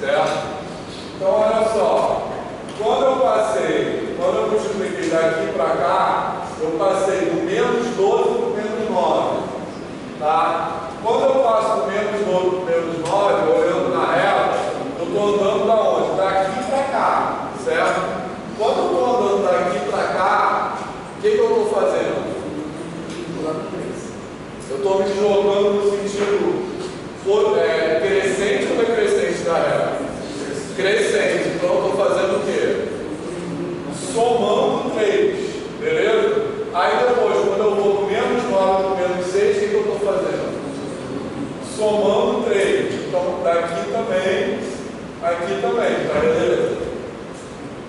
certo? Então, olha só, quando eu multipliquei daqui para cá, eu passei do menos 12 para o menos 9, tá? Quando eu passo do menos 12 para o menos 9, olhando na reta, eu estou andando da onde? Daqui para cá, certo? Quando eu estou andando daqui para cá, o que eu estou fazendo? Eu estou me deslocando no sentido crescente ou decrescente da reta? Crescente. Então eu estou fazendo o quê? Somando 3, beleza? Aí depois, quando eu vou do menos 9 para o menos 6, o que eu estou fazendo? Somando 3. Então daqui também, aqui também, tá beleza?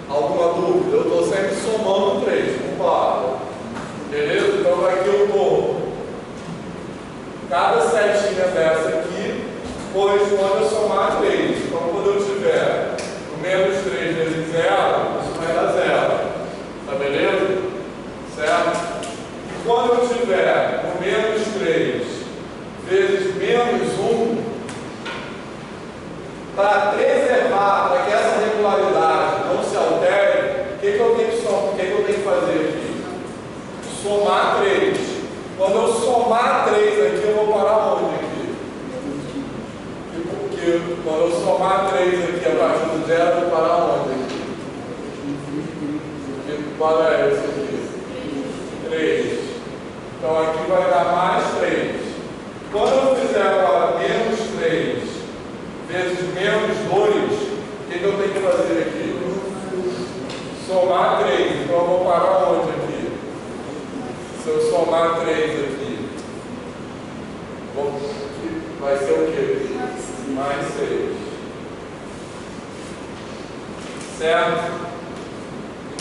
Alguma dúvida? Eu estou sempre somando 3, concordo? Beleza? Então aqui eu estou. Cada setinha dessa aqui corresponde a somar 3. Então quando eu tiver o menos 3 vezes 0, isso vai dar 0. Tá beleza? Certo? Quando eu tiver o menos 3 vezes menos 1, para preservar, para que essa regularidade não se altere, o que eu tenho que fazer aqui? Somar 3. Quando eu somar 3 aqui, eu vou parar onde aqui? Porque quando eu somar 3 aqui a partir do 0, eu vou parar onde aqui? Qual é esse aqui? 3. Então aqui vai dar mais 3. Quando eu fizer agora menos 3 vezes menos 2, o que eu tenho que fazer aqui? Somar 3. Então eu vou parar onde aqui? Se eu somar 3 aqui, vai ser o quê? Mais 6. Certo?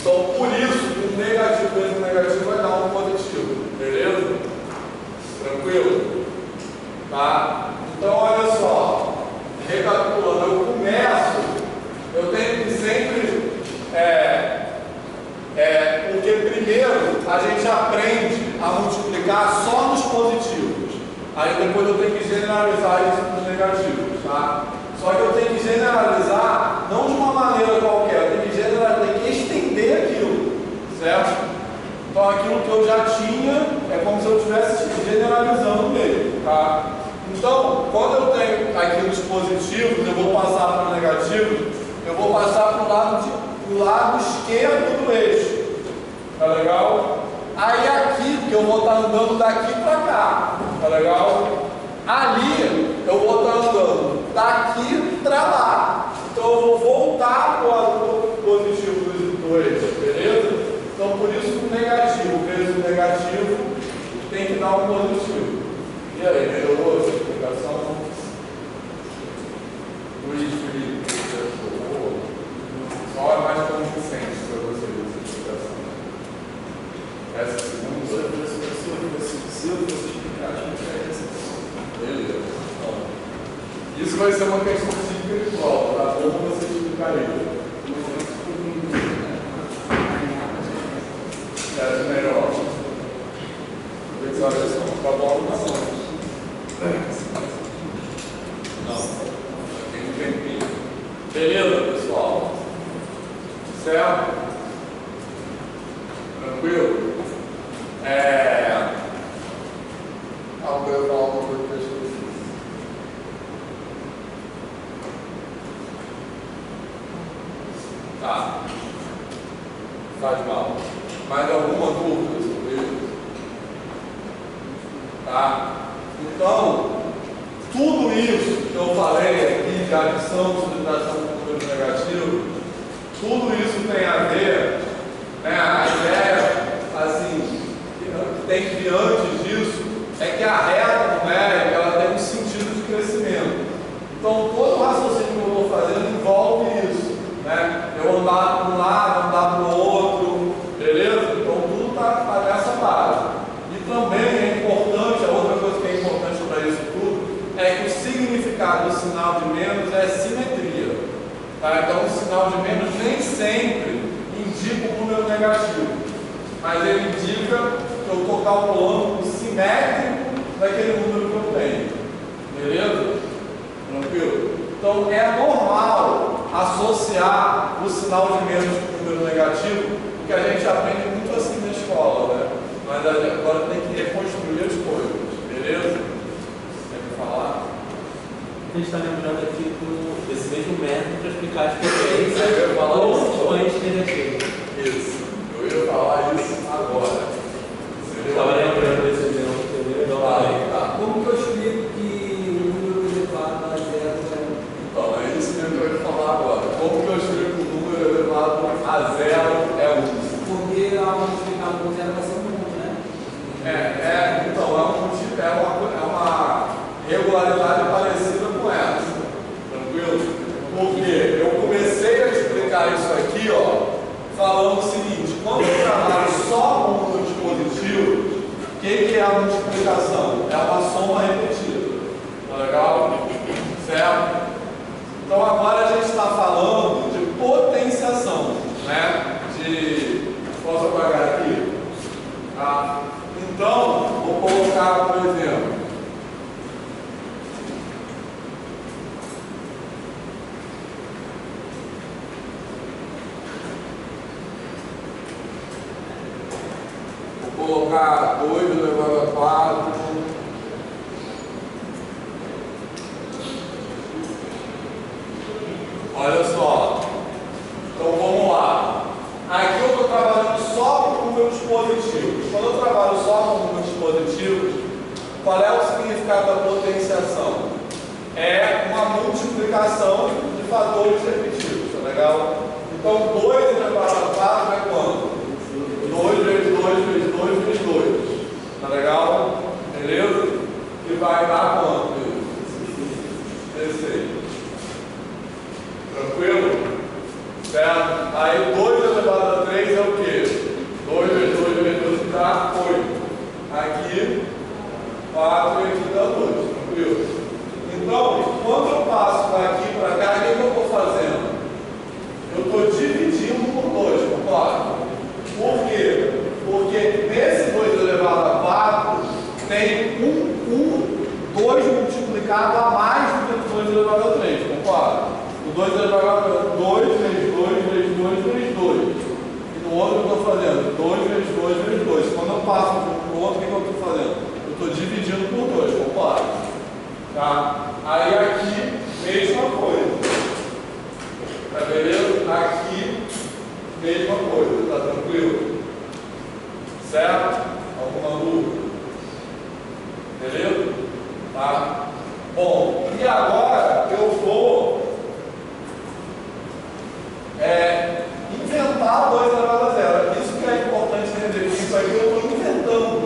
Então, por isso, um negativo vezes um negativo vai dar um positivo. Beleza? Tranquilo? Tá? Então, olha só. Recapitulando, eu tenho que sempre... porque primeiro a gente aprende a multiplicar só nos positivos. Aí depois eu tenho que generalizar isso nos negativos, tá? Só que eu tenho que generalizar não de uma maneira qualquer, eu tenho que generalizar, eu tenho que estender aquilo, certo? Então aquilo que eu já tinha é como se eu estivesse generalizando mesmo, tá? Então, quando eu tenho aqui nos positivos, eu vou passar para os negativos, eu vou passar para o lado esquerdo do eixo. Tá legal? Aí aqui, porque eu vou estar andando daqui para cá. Tá legal? Ali, eu vou estar andando daqui para lá. Então eu vou voltar para o lado positivo do eixo. Beleza? Então por isso o negativo vezes o negativo tem que dar um positivo. E aí, melhorou essa explicação? Luiz Felipe, só é mais convincente para vocês essa explicação. Essa segunda. Se eu fosse explicar, acho que é essa. Beleza. Então, isso vai ser uma questão espiritual, tá? Como você explicaria? Essa é melhor. Olha só, tá bom na mão. Não, tem um tempinho. Beleza, pessoal? Certo? Tranquilo? Eu ia falar uma coisa que eu esqueci. Tá. Faz mal. Mais alguma dúvida sobre isso? Tá? Então, tudo isso que eu falei aqui de adição, subtração com números negativos, tudo isso tem a ver, né, a ideia, assim, que tem que vir antes disso, é que a reta numérica, ela tem um sentido de crescimento. Então, todo o raciocínio que eu estou fazendo envolve isso, né? Eu andar para um lado, andar para o outro, beleza? Então, tudo está nessa base. E também é importante, a outra coisa que é importante para isso tudo, é que o significado do sinal de menos é simetria. Tá? Então, o sinal de menos nem sempre indica um número negativo, mas ele indica que eu estou calculando o simétrico daquele número que eu tenho. Beleza? Tranquilo? Então é normal associar o sinal de menos com o número negativo, porque a gente aprende muito assim na escola, né? Mas agora tem que reconstruir as coisas, beleza? Quer me falar? A gente está lembrando aqui desse mesmo método para explicar as potências ou expoentes negativos. Isso, eu ia falar isso agora. Eu estava lembrando desse exemplo, entendeu? Tá. Como que eu explico que o número elevado a zero Então, é isso mesmo que eu ia falar agora. Como que eu explico o número elevado a zero é 1? porque ao multiplicar por zero vai ser um monte, né? Então, é uma regularidade parecida com essa. Tranquilo? Porque eu comecei a explicar isso aqui, ó, falando o seguinte: quando eu trabalho só com números positivos, o que é a multiplicação? É uma soma repetida. Tá legal? Certo? Então agora a gente está falando de potenciação, né? Posso apagar aqui? Tá? Então, vou colocar, por exemplo, vou colocar 2 elevado a 4. Olha só. Então vamos lá. Aqui eu estou trabalhando só com números positivos. Quando eu trabalho só com números positivos, qual é o significado da potenciação? É uma multiplicação de fatores repetidos, tá legal? Então 2 elevado a 4 é quanto? 2 vezes 2 vezes 2 vezes 2. Tá legal? Beleza? E vai dar quanto? 16. Tranquilo? Certo? Aí 2 elevado a 3 é o quê? 2 vezes 2 vezes 2 dá 8. Aqui, 4 e aqui dá 2. Tranquilo? Então, quando eu passo daqui para cá, o que eu estou fazendo? Eu estou dividindo por 2, concorda? Por quê? Porque nesse 2 elevado a 4 tem 2 multiplicado a mais do que o 2 elevado a 3, concorda? O 2 elevado a 2 vezes 2 vezes 2 vezes 2. E no outro eu estou fazendo 2 vezes 2 vezes 2. Quando eu passo para o outro, o que eu estou fazendo? Eu estou dividindo por 2, concorda? Tá? Aí aqui, mesma coisa. Tá beleza? Aqui, mesma coisa. Tá tranquilo? Certo? Alguma dúvida? Beleza? Tá? Bom, e agora eu vou inventar 2 elevado a 0. Isso que é importante entender. Isso aqui eu estou inventando.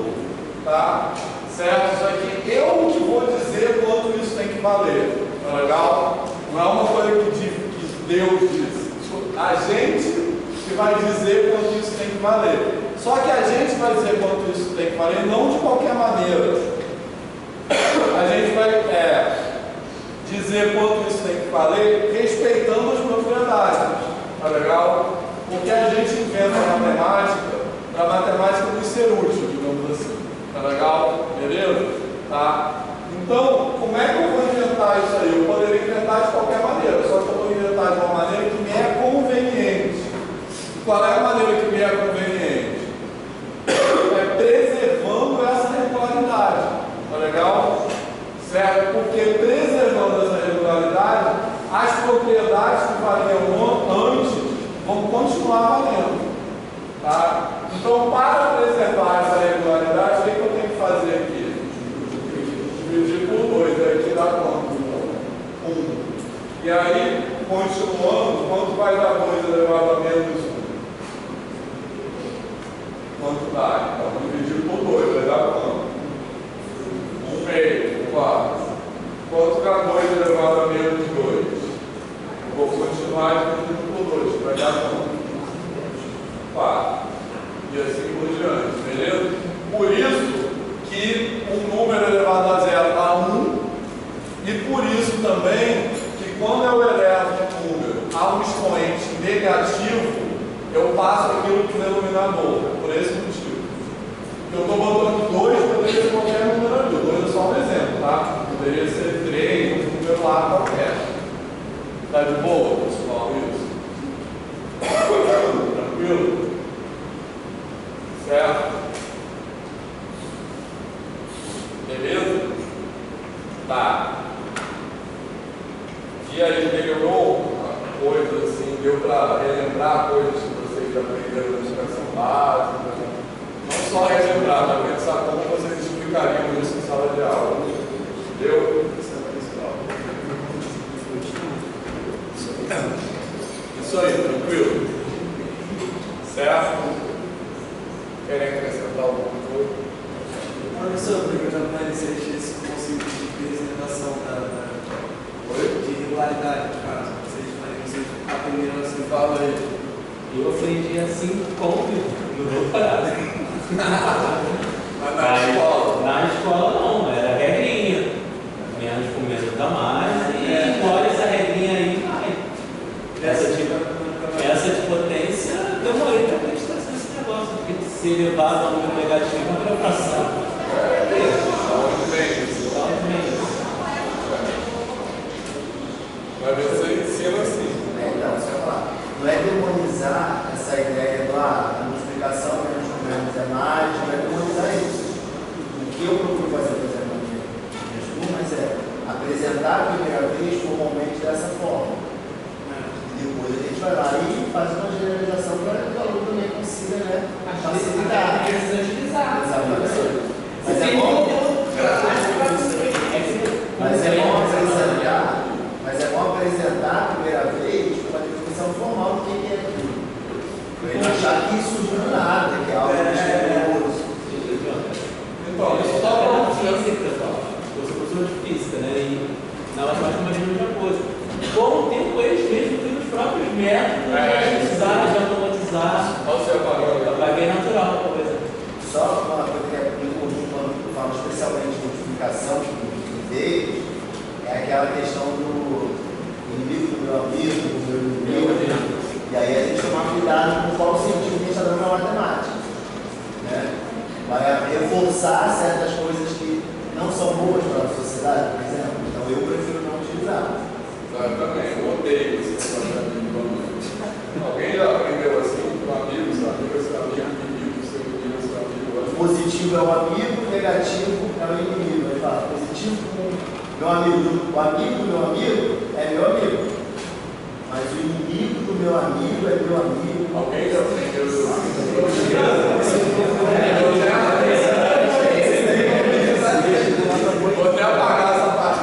Tá? Certo? Isso aqui eu que vou dizer quanto isso tem que valer. Tá legal? Não é uma coisa que Deus disse. A gente que vai dizer quanto isso tem que valer. Só que a gente vai dizer quanto isso tem que valer não de qualquer maneira. A gente vai dizer quanto isso tem que valer respeitando as propriedades. Tá legal? Porque a gente inventa a matemática para a matemática nos ser útil, digamos assim. Tá legal? Beleza? Tá? Então, como é que eu vou inventar isso aí? Eu poderia inventar de qualquer maneira, só que eu vou inventar de uma maneira que me é conveniente. E qual é a maneira que me é conveniente? É preservando essa regularidade. Tá legal? Certo? Porque preservando essa regularidade, as propriedades que valiam antes vão continuar valendo. Tá? Então, para preservar essa regularidade, o que eu tenho que fazer aqui? Dividir por 2, aí que dá quanto? 1. E aí, continuando, quanto vai dar 2 elevado a menos 1? Quanto dá? Então, dividir por 2, vai dar quanto? 1 meio, 4. Quanto dá 2 elevado a menos 2? Vou continuar dividindo por 2, vai dar quanto? 4. E assim por diante, beleza? Por isso que um número elevado a 0 dá 1, e por isso também que quando eu elevo um número a um expoente negativo, eu passo aquilo para o denominador, por esse motivo. Eu estou botando 2, poderia ser qualquer número ali, 2 é só um exemplo, tá? Poderia ser 3, um número lá qualquer. Certo? Beleza? Tá. E aí, melhorou coisas assim, deu para relembrar coisas que vocês já aprenderam na educação básica? Não só relembrar, mas pensar como vocês explicariam isso em sala de aula. Deu? Isso aí, tranquilo? Certo? Querem acrescentar alguma coisa? Professor, eu já apareceu esse conceito de apresentação de regularidade, caso vocês aprenderam assim, fala aí. Eu aprendi assim com no doutorado. Mas na escola? Na escola não, era regrinha. Menos com menos dá mais. E embora essa regrinha aí vai. Essa de potência, demorei para acreditar nesse negócio. Porque se elevado a número negativo é uma fração. Mas você ensina assim. Então, você vai falar. Não é demonizar essa ideia do a multiplicação menos com menos é mais, não é demonizar isso. O que eu procuro fazer, por exemplo, nas turmas é apresentar a primeira vez formalmente dessa forma. E depois a gente vai lá e faz uma generalização para que o aluno também consiga, né, facilitar. Precisa utilizar. Exatamente. Mas é bom apresentar a primeira vez uma definição formal do que é aquilo. Para ele achar que isso surgiu do nada, que é algo misterioso. Então, isso só para física, pessoal. Eu sou professor de física, né? E na matemática é a mesma coisa. Com o tempo, eles mesmos têm os próprios métodos de automatizar. Olha o seu apagão. Apaguei natural, por exemplo. Só uma coisa que é em conjunto, quando eu falo especialmente de multiplicação de ideias, é aquela questão do inimigo do meu amigo, do meu inimigo. E aí a gente toma cuidado com qual sentido que a gente está dando na matemática. Né? Vai reforçar certas coisas que não são boas para a sociedade, por exemplo. Então eu prefiro não utilizar. Exatamente, eu odeio esse negócio de amigo do amigo. Alguém já aprendeu assim, com amigo, sabe? Esse amigo, inimigo, seu inimigo, seu amigo. Positivo é o amigo, negativo é o inimigo. Ele fala, positivo com meu amigo. O amigo do meu amigo é meu amigo. Mas o inimigo do meu amigo é meu amigo. Alguém já aprendeu isso? Vou até apagar essa parte.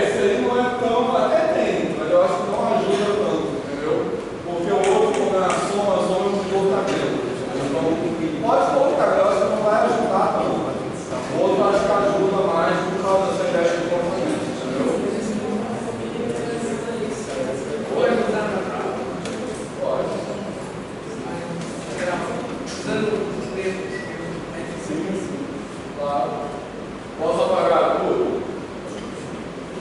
Esse aí não é tão, até tem, mas eu acho que não ajuda tanto, entendeu? Porque o outro, como é a soma de deslocamento. Então, pode colocar, eu acho que não vai ajudar tanto. O outro acho que ajuda mais por causa dessa ideia de deslocamento, entendeu? Pode ajudar na prova? Pode. Sim. Claro. Posso apagar tudo?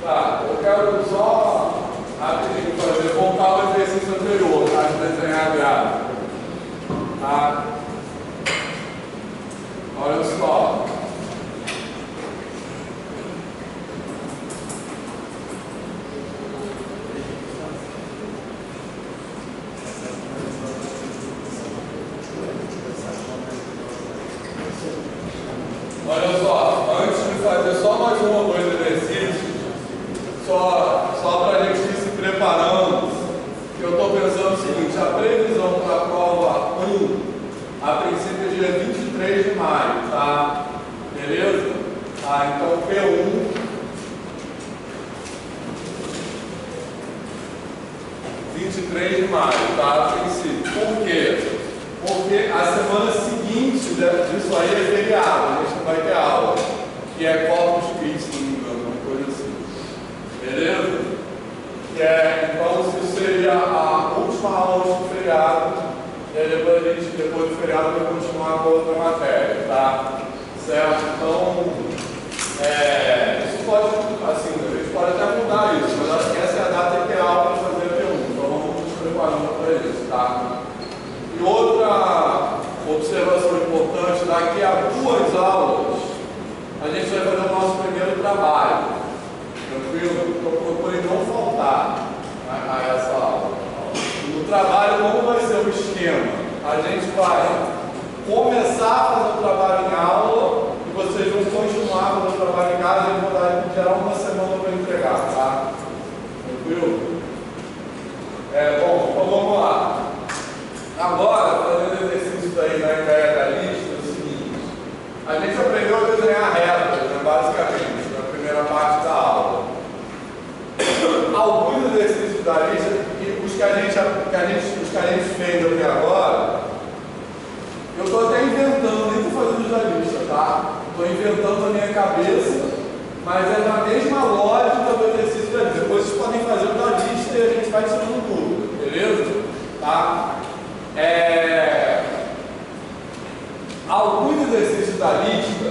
Tá, eu quero só rapidinho fazer, voltar ao exercício anterior, tá? De desenhar gráfico. Tá? Olha só. Olha só, antes de fazer só mais um ou dois exercícios, só para a gente ir se preparando, eu estou pensando o seguinte, a previsão para a prova 1, a princípio é dia 23 de maio, tá? Beleza? Tá, então P1, 23 de maio, tá? A princípio. Por quê? Porque a semana seguinte disso aí é feriado, a gente não vai ter aula, que é Corpus Christi, se não me engano, uma coisa assim. Beleza? Então, isso seria a última aula do feriado, e aí depois do feriado, vai continuar com outra matéria, tá? Certo? Então, isso pode, assim, a gente pode até mudar isso, mas acho que essa é a data que é a aula para fazer a pergunta, então vamos nos preparando para isso, tá? E outra observação importante, daqui a 2 aulas, a gente vai fazer o nosso primeiro trabalho. Tranquilo? Então, procurem não falar alguns exercícios da lista, e os que a gente fez até agora, eu estou até inventando, nem estou fazendo os da lista, tá? Estou inventando na minha cabeça, mas é na mesma lógica do exercício da lista. Depois vocês podem fazer o da lista e a gente vai tirando tudo, beleza? Tá? Alguns exercícios da lista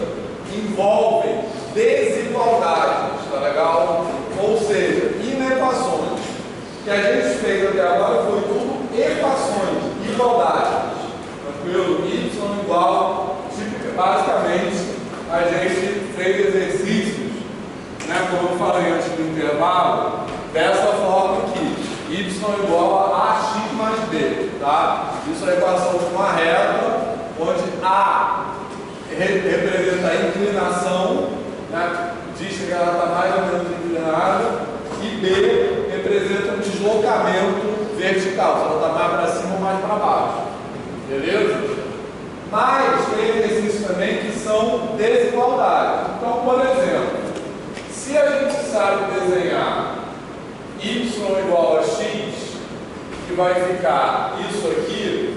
envolvem desigualdades, tá legal? Ou seja, inequações. O que a gente fez até agora foi tudo equações, igualdades. Tranquilo? Y igual, basicamente, a gente fez exercícios, né, como eu falei antes do intervalo, dessa forma aqui. Y igual a AX mais B, tá? Isso é a equação de uma reta, onde A representa a inclinação, né, diz que ela está mais ou menos inclinada, e B representa um deslocamento vertical, se ela está mais para cima ou mais para baixo. Beleza? Mas tem exercícios também que são desigualdades. Então, por exemplo, se a gente sabe desenhar y igual a x, que vai ficar isso aqui,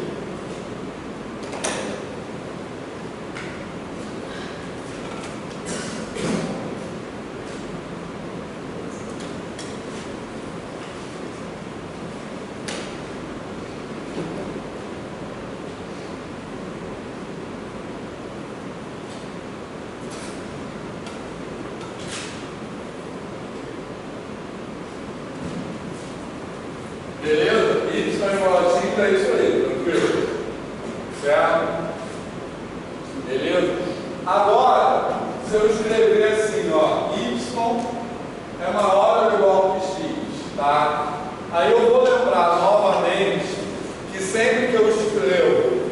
beleza? Y igual a x é isso aí, tranquilo? Certo? Beleza? Agora, se eu escrever assim, ó, y é maior ou igual que x, tá? Aí eu vou lembrar novamente que sempre que eu escrevo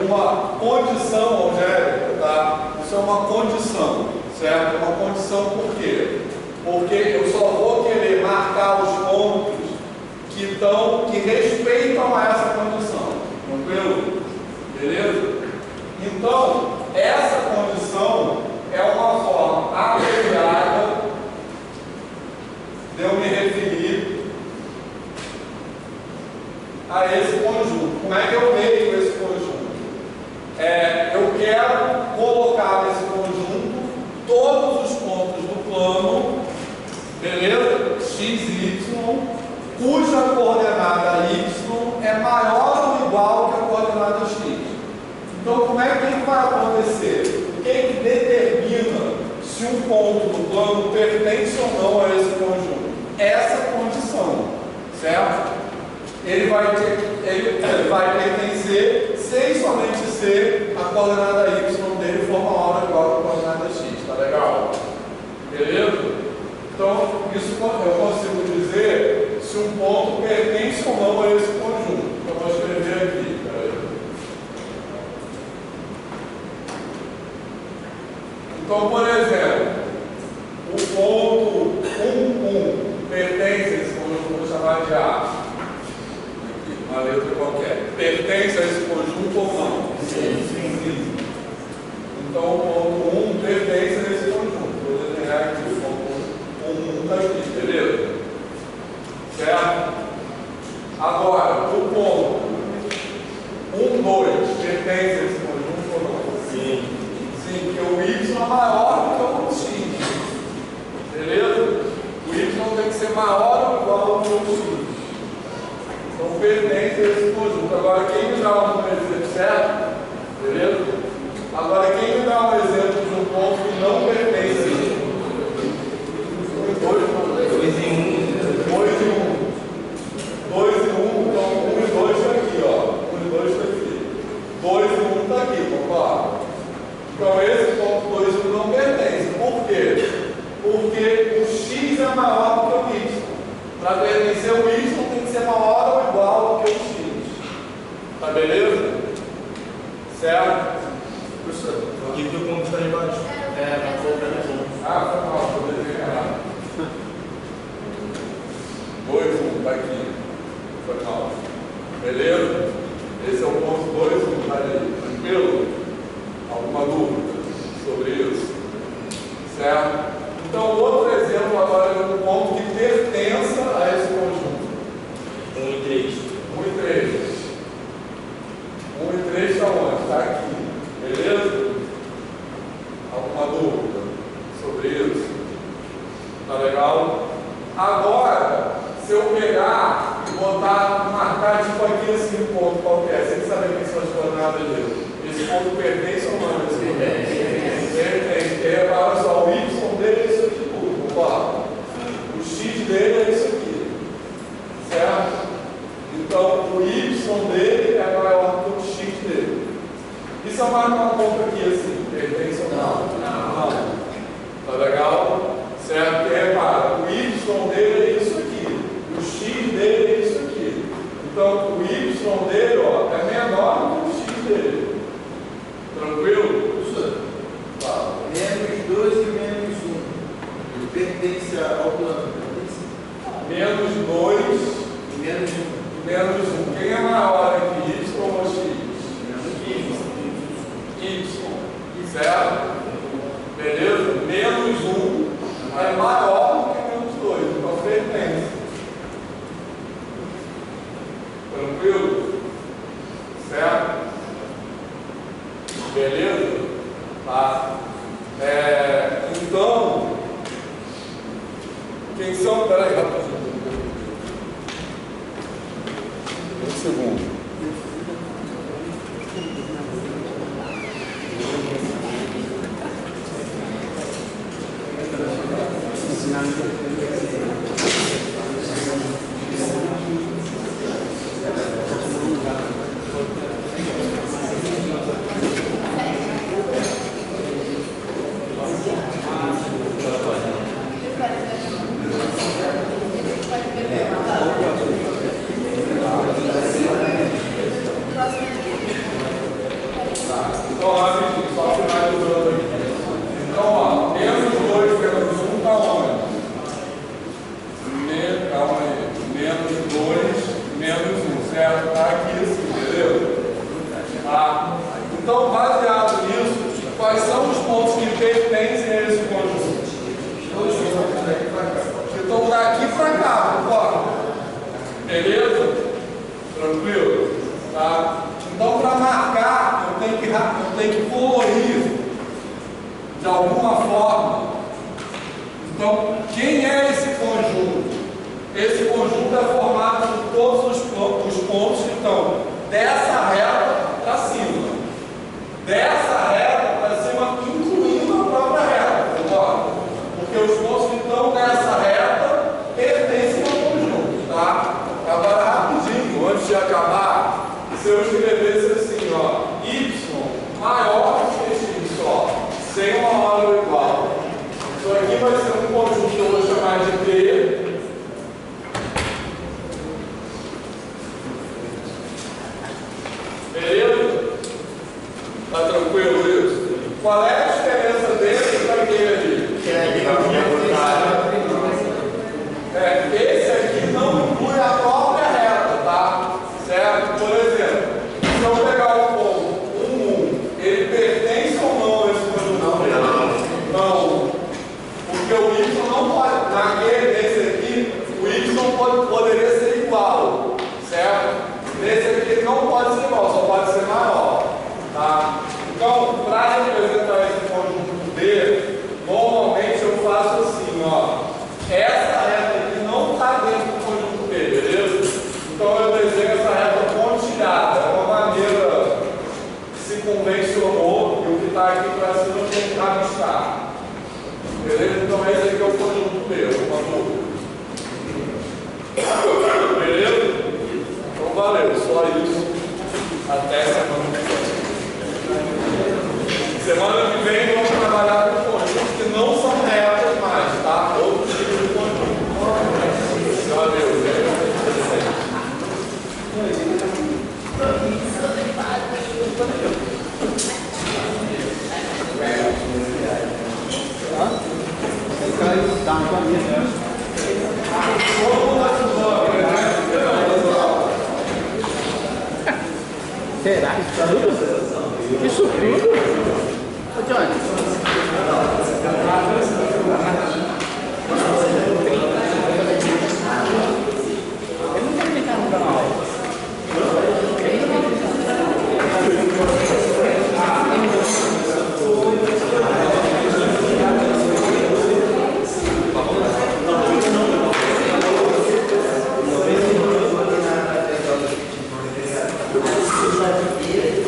uma condição algébrica, tá? Isso é uma condição, certo? Uma condição por quê? Porque eu só vou querer marcar os pontos que respeitam a essa condição. Tranquilo? Beleza? Então, essa condição é uma forma abreviada de eu me referir a esse conjunto. Como é que eu vejo esse conjunto? Eu quero colocar nesse conjunto todos os pontos do plano, beleza? X, Y, cuja coordenada y é maior ou igual que a coordenada x. Então, como é que vai acontecer? O que determina se um ponto do plano pertence ou não a esse conjunto? Essa condição, certo? Ele vai pertencer sem somente ser a coordenada y dele for maior ou igual que a coordenada x. Tá legal? Beleza? Então, isso eu consigo dizer se um ponto pertence ou não a esse conjunto. Eu vou escrever aqui. Então, por exemplo, o ponto 1, pertence a esse conjunto, vou chamar de A. Aqui, uma letra qualquer. Pertence a esse conjunto ou não? Sim. Então, o ponto 1 pertence a esse conjunto. Vou desenhar aqui o ponto 1 está aqui, beleza? Certo? Agora, o ponto 1, 2 pertence a esse conjunto ou não? Sim. Sim, porque o y é maior do que o x. Beleza? O y tem que ser maior ou igual que o x. Então pertence a esse conjunto. Agora, quem me dá um exemplo, certo? Beleza? Agora, quem me dá um exemplo de um ponto que não pertence a esse? 2 e 1. 2 e 1. 2 e 1, então 1 e 2 está aqui, ó. 1 e 2 está aqui. 2 e 1 está aqui, concorda? Então esse ponto 2 e 1 não pertence. Por quê? Porque o x é maior do que o y. Para pertencer o y tem que ser maior ou igual do que o x. Tá beleza? Certo? Professor, E o ponto está aí embaixo. Vai colocar no ponto. ah, foi mal, vou desenhar errado. 2, 1, tá aqui. Foi mal. Beleza? Esse é o ponto 2, 1, tá ali. Tranquilo? Alguma dúvida sobre isso? Certo? Então, outro exemplo agora de um ponto que pertence pertença a esse conjunto. 1 e 3. 1 e 3. 1 e 3 está onde? Está aqui. Beleza? Alguma dúvida sobre isso? Tá legal? Agora, se eu pegar e botar, marcar tipo aqui assim um ponto qualquer, sem saber quem são as coordenadas dele, esse ponto pertence ou não? Esse ponto pertence. Olha só, o Y dele é isso aqui tudo, concorda? O X dele é isso aqui. Certo? Então, o Y dele é maior que o X dele. E se eu marcar um ponto aqui assim, pertence ou não? Não. Tá legal? Certo? Porque repara, o Y dele é isso aqui, o X dele é isso aqui. Então, o Y dele, ó, é menor que o X dele. Tranquilo? Tá. Menos 2 e menos 1. Pertence ao plano. Menos 2 E menos 1. e menos 1. Quem é maior aqui, Y ou X? Y. Certo? Beleza? Menos 1 é maior do que menos 2. Então, pertence. Tranquilo? Certo? Beleza? Tá? Então, quem são? Peraí, rapidinho. Um segundo. Então, rapidinho, só finalizando aqui. Então, ó, menos 2 menos 1 está onde? Calma aí. Menos 2 menos 1, certo? Está aqui assim, beleza? Tá? Então, baseado nisso, quais são os pontos que pertencem a esse conjunto? Que estão daqui para cá, concorda? Beleza? Tranquilo? Tá? Então, para marcar, eu tenho que colorir de alguma forma. Então, quem é esse conjunto? Esse conjunto é formado por todos os pontos que estão dessa reta para cima. Dessa reta para cima, incluindo a própria reta, concorda? Porque os pontos que estão nessa reta pertencem ao conjunto, tá? Agora, rapidinho, antes de acabar, se eu escrevesse assim, ó, y maior que x, ó, sem uma hora igual. Isso aqui vai ser um conjunto que eu vou chamar de T. Beleza? Tá tranquilo isso? Qual é a diferença desse para aquele ali? Esse aqui não inclui a própria reta, tá? Certo? Por exemplo, se eu pegar o ponto 1, ele pertence ou não a esse conjunto? Não. Porque o y não pode, nesse aqui, o y poderia ser igual, certo? Nesse aqui ele não pode ser igual, só pode ser maior, tá? Então, para representar esse conjunto D, normalmente eu faço assim, ó. Essa reta aqui não está dentro do conjunto B, beleza? Então eu desenho essa reta pontilhada, é uma maneira que se convencionou e o que está aqui para cima tem que rabiscar. Beleza? Então esse aqui é o conjunto B, alguma dúvida? Beleza? Então valeu, só isso. Até semana que vem. Semana que vem vamos trabalhar com conjuntos que não são retas mais, tá? Outros tipos de conjunto. Valeu, gente. Será? Isso tudo? Ô, Johnny. a necessidade inteira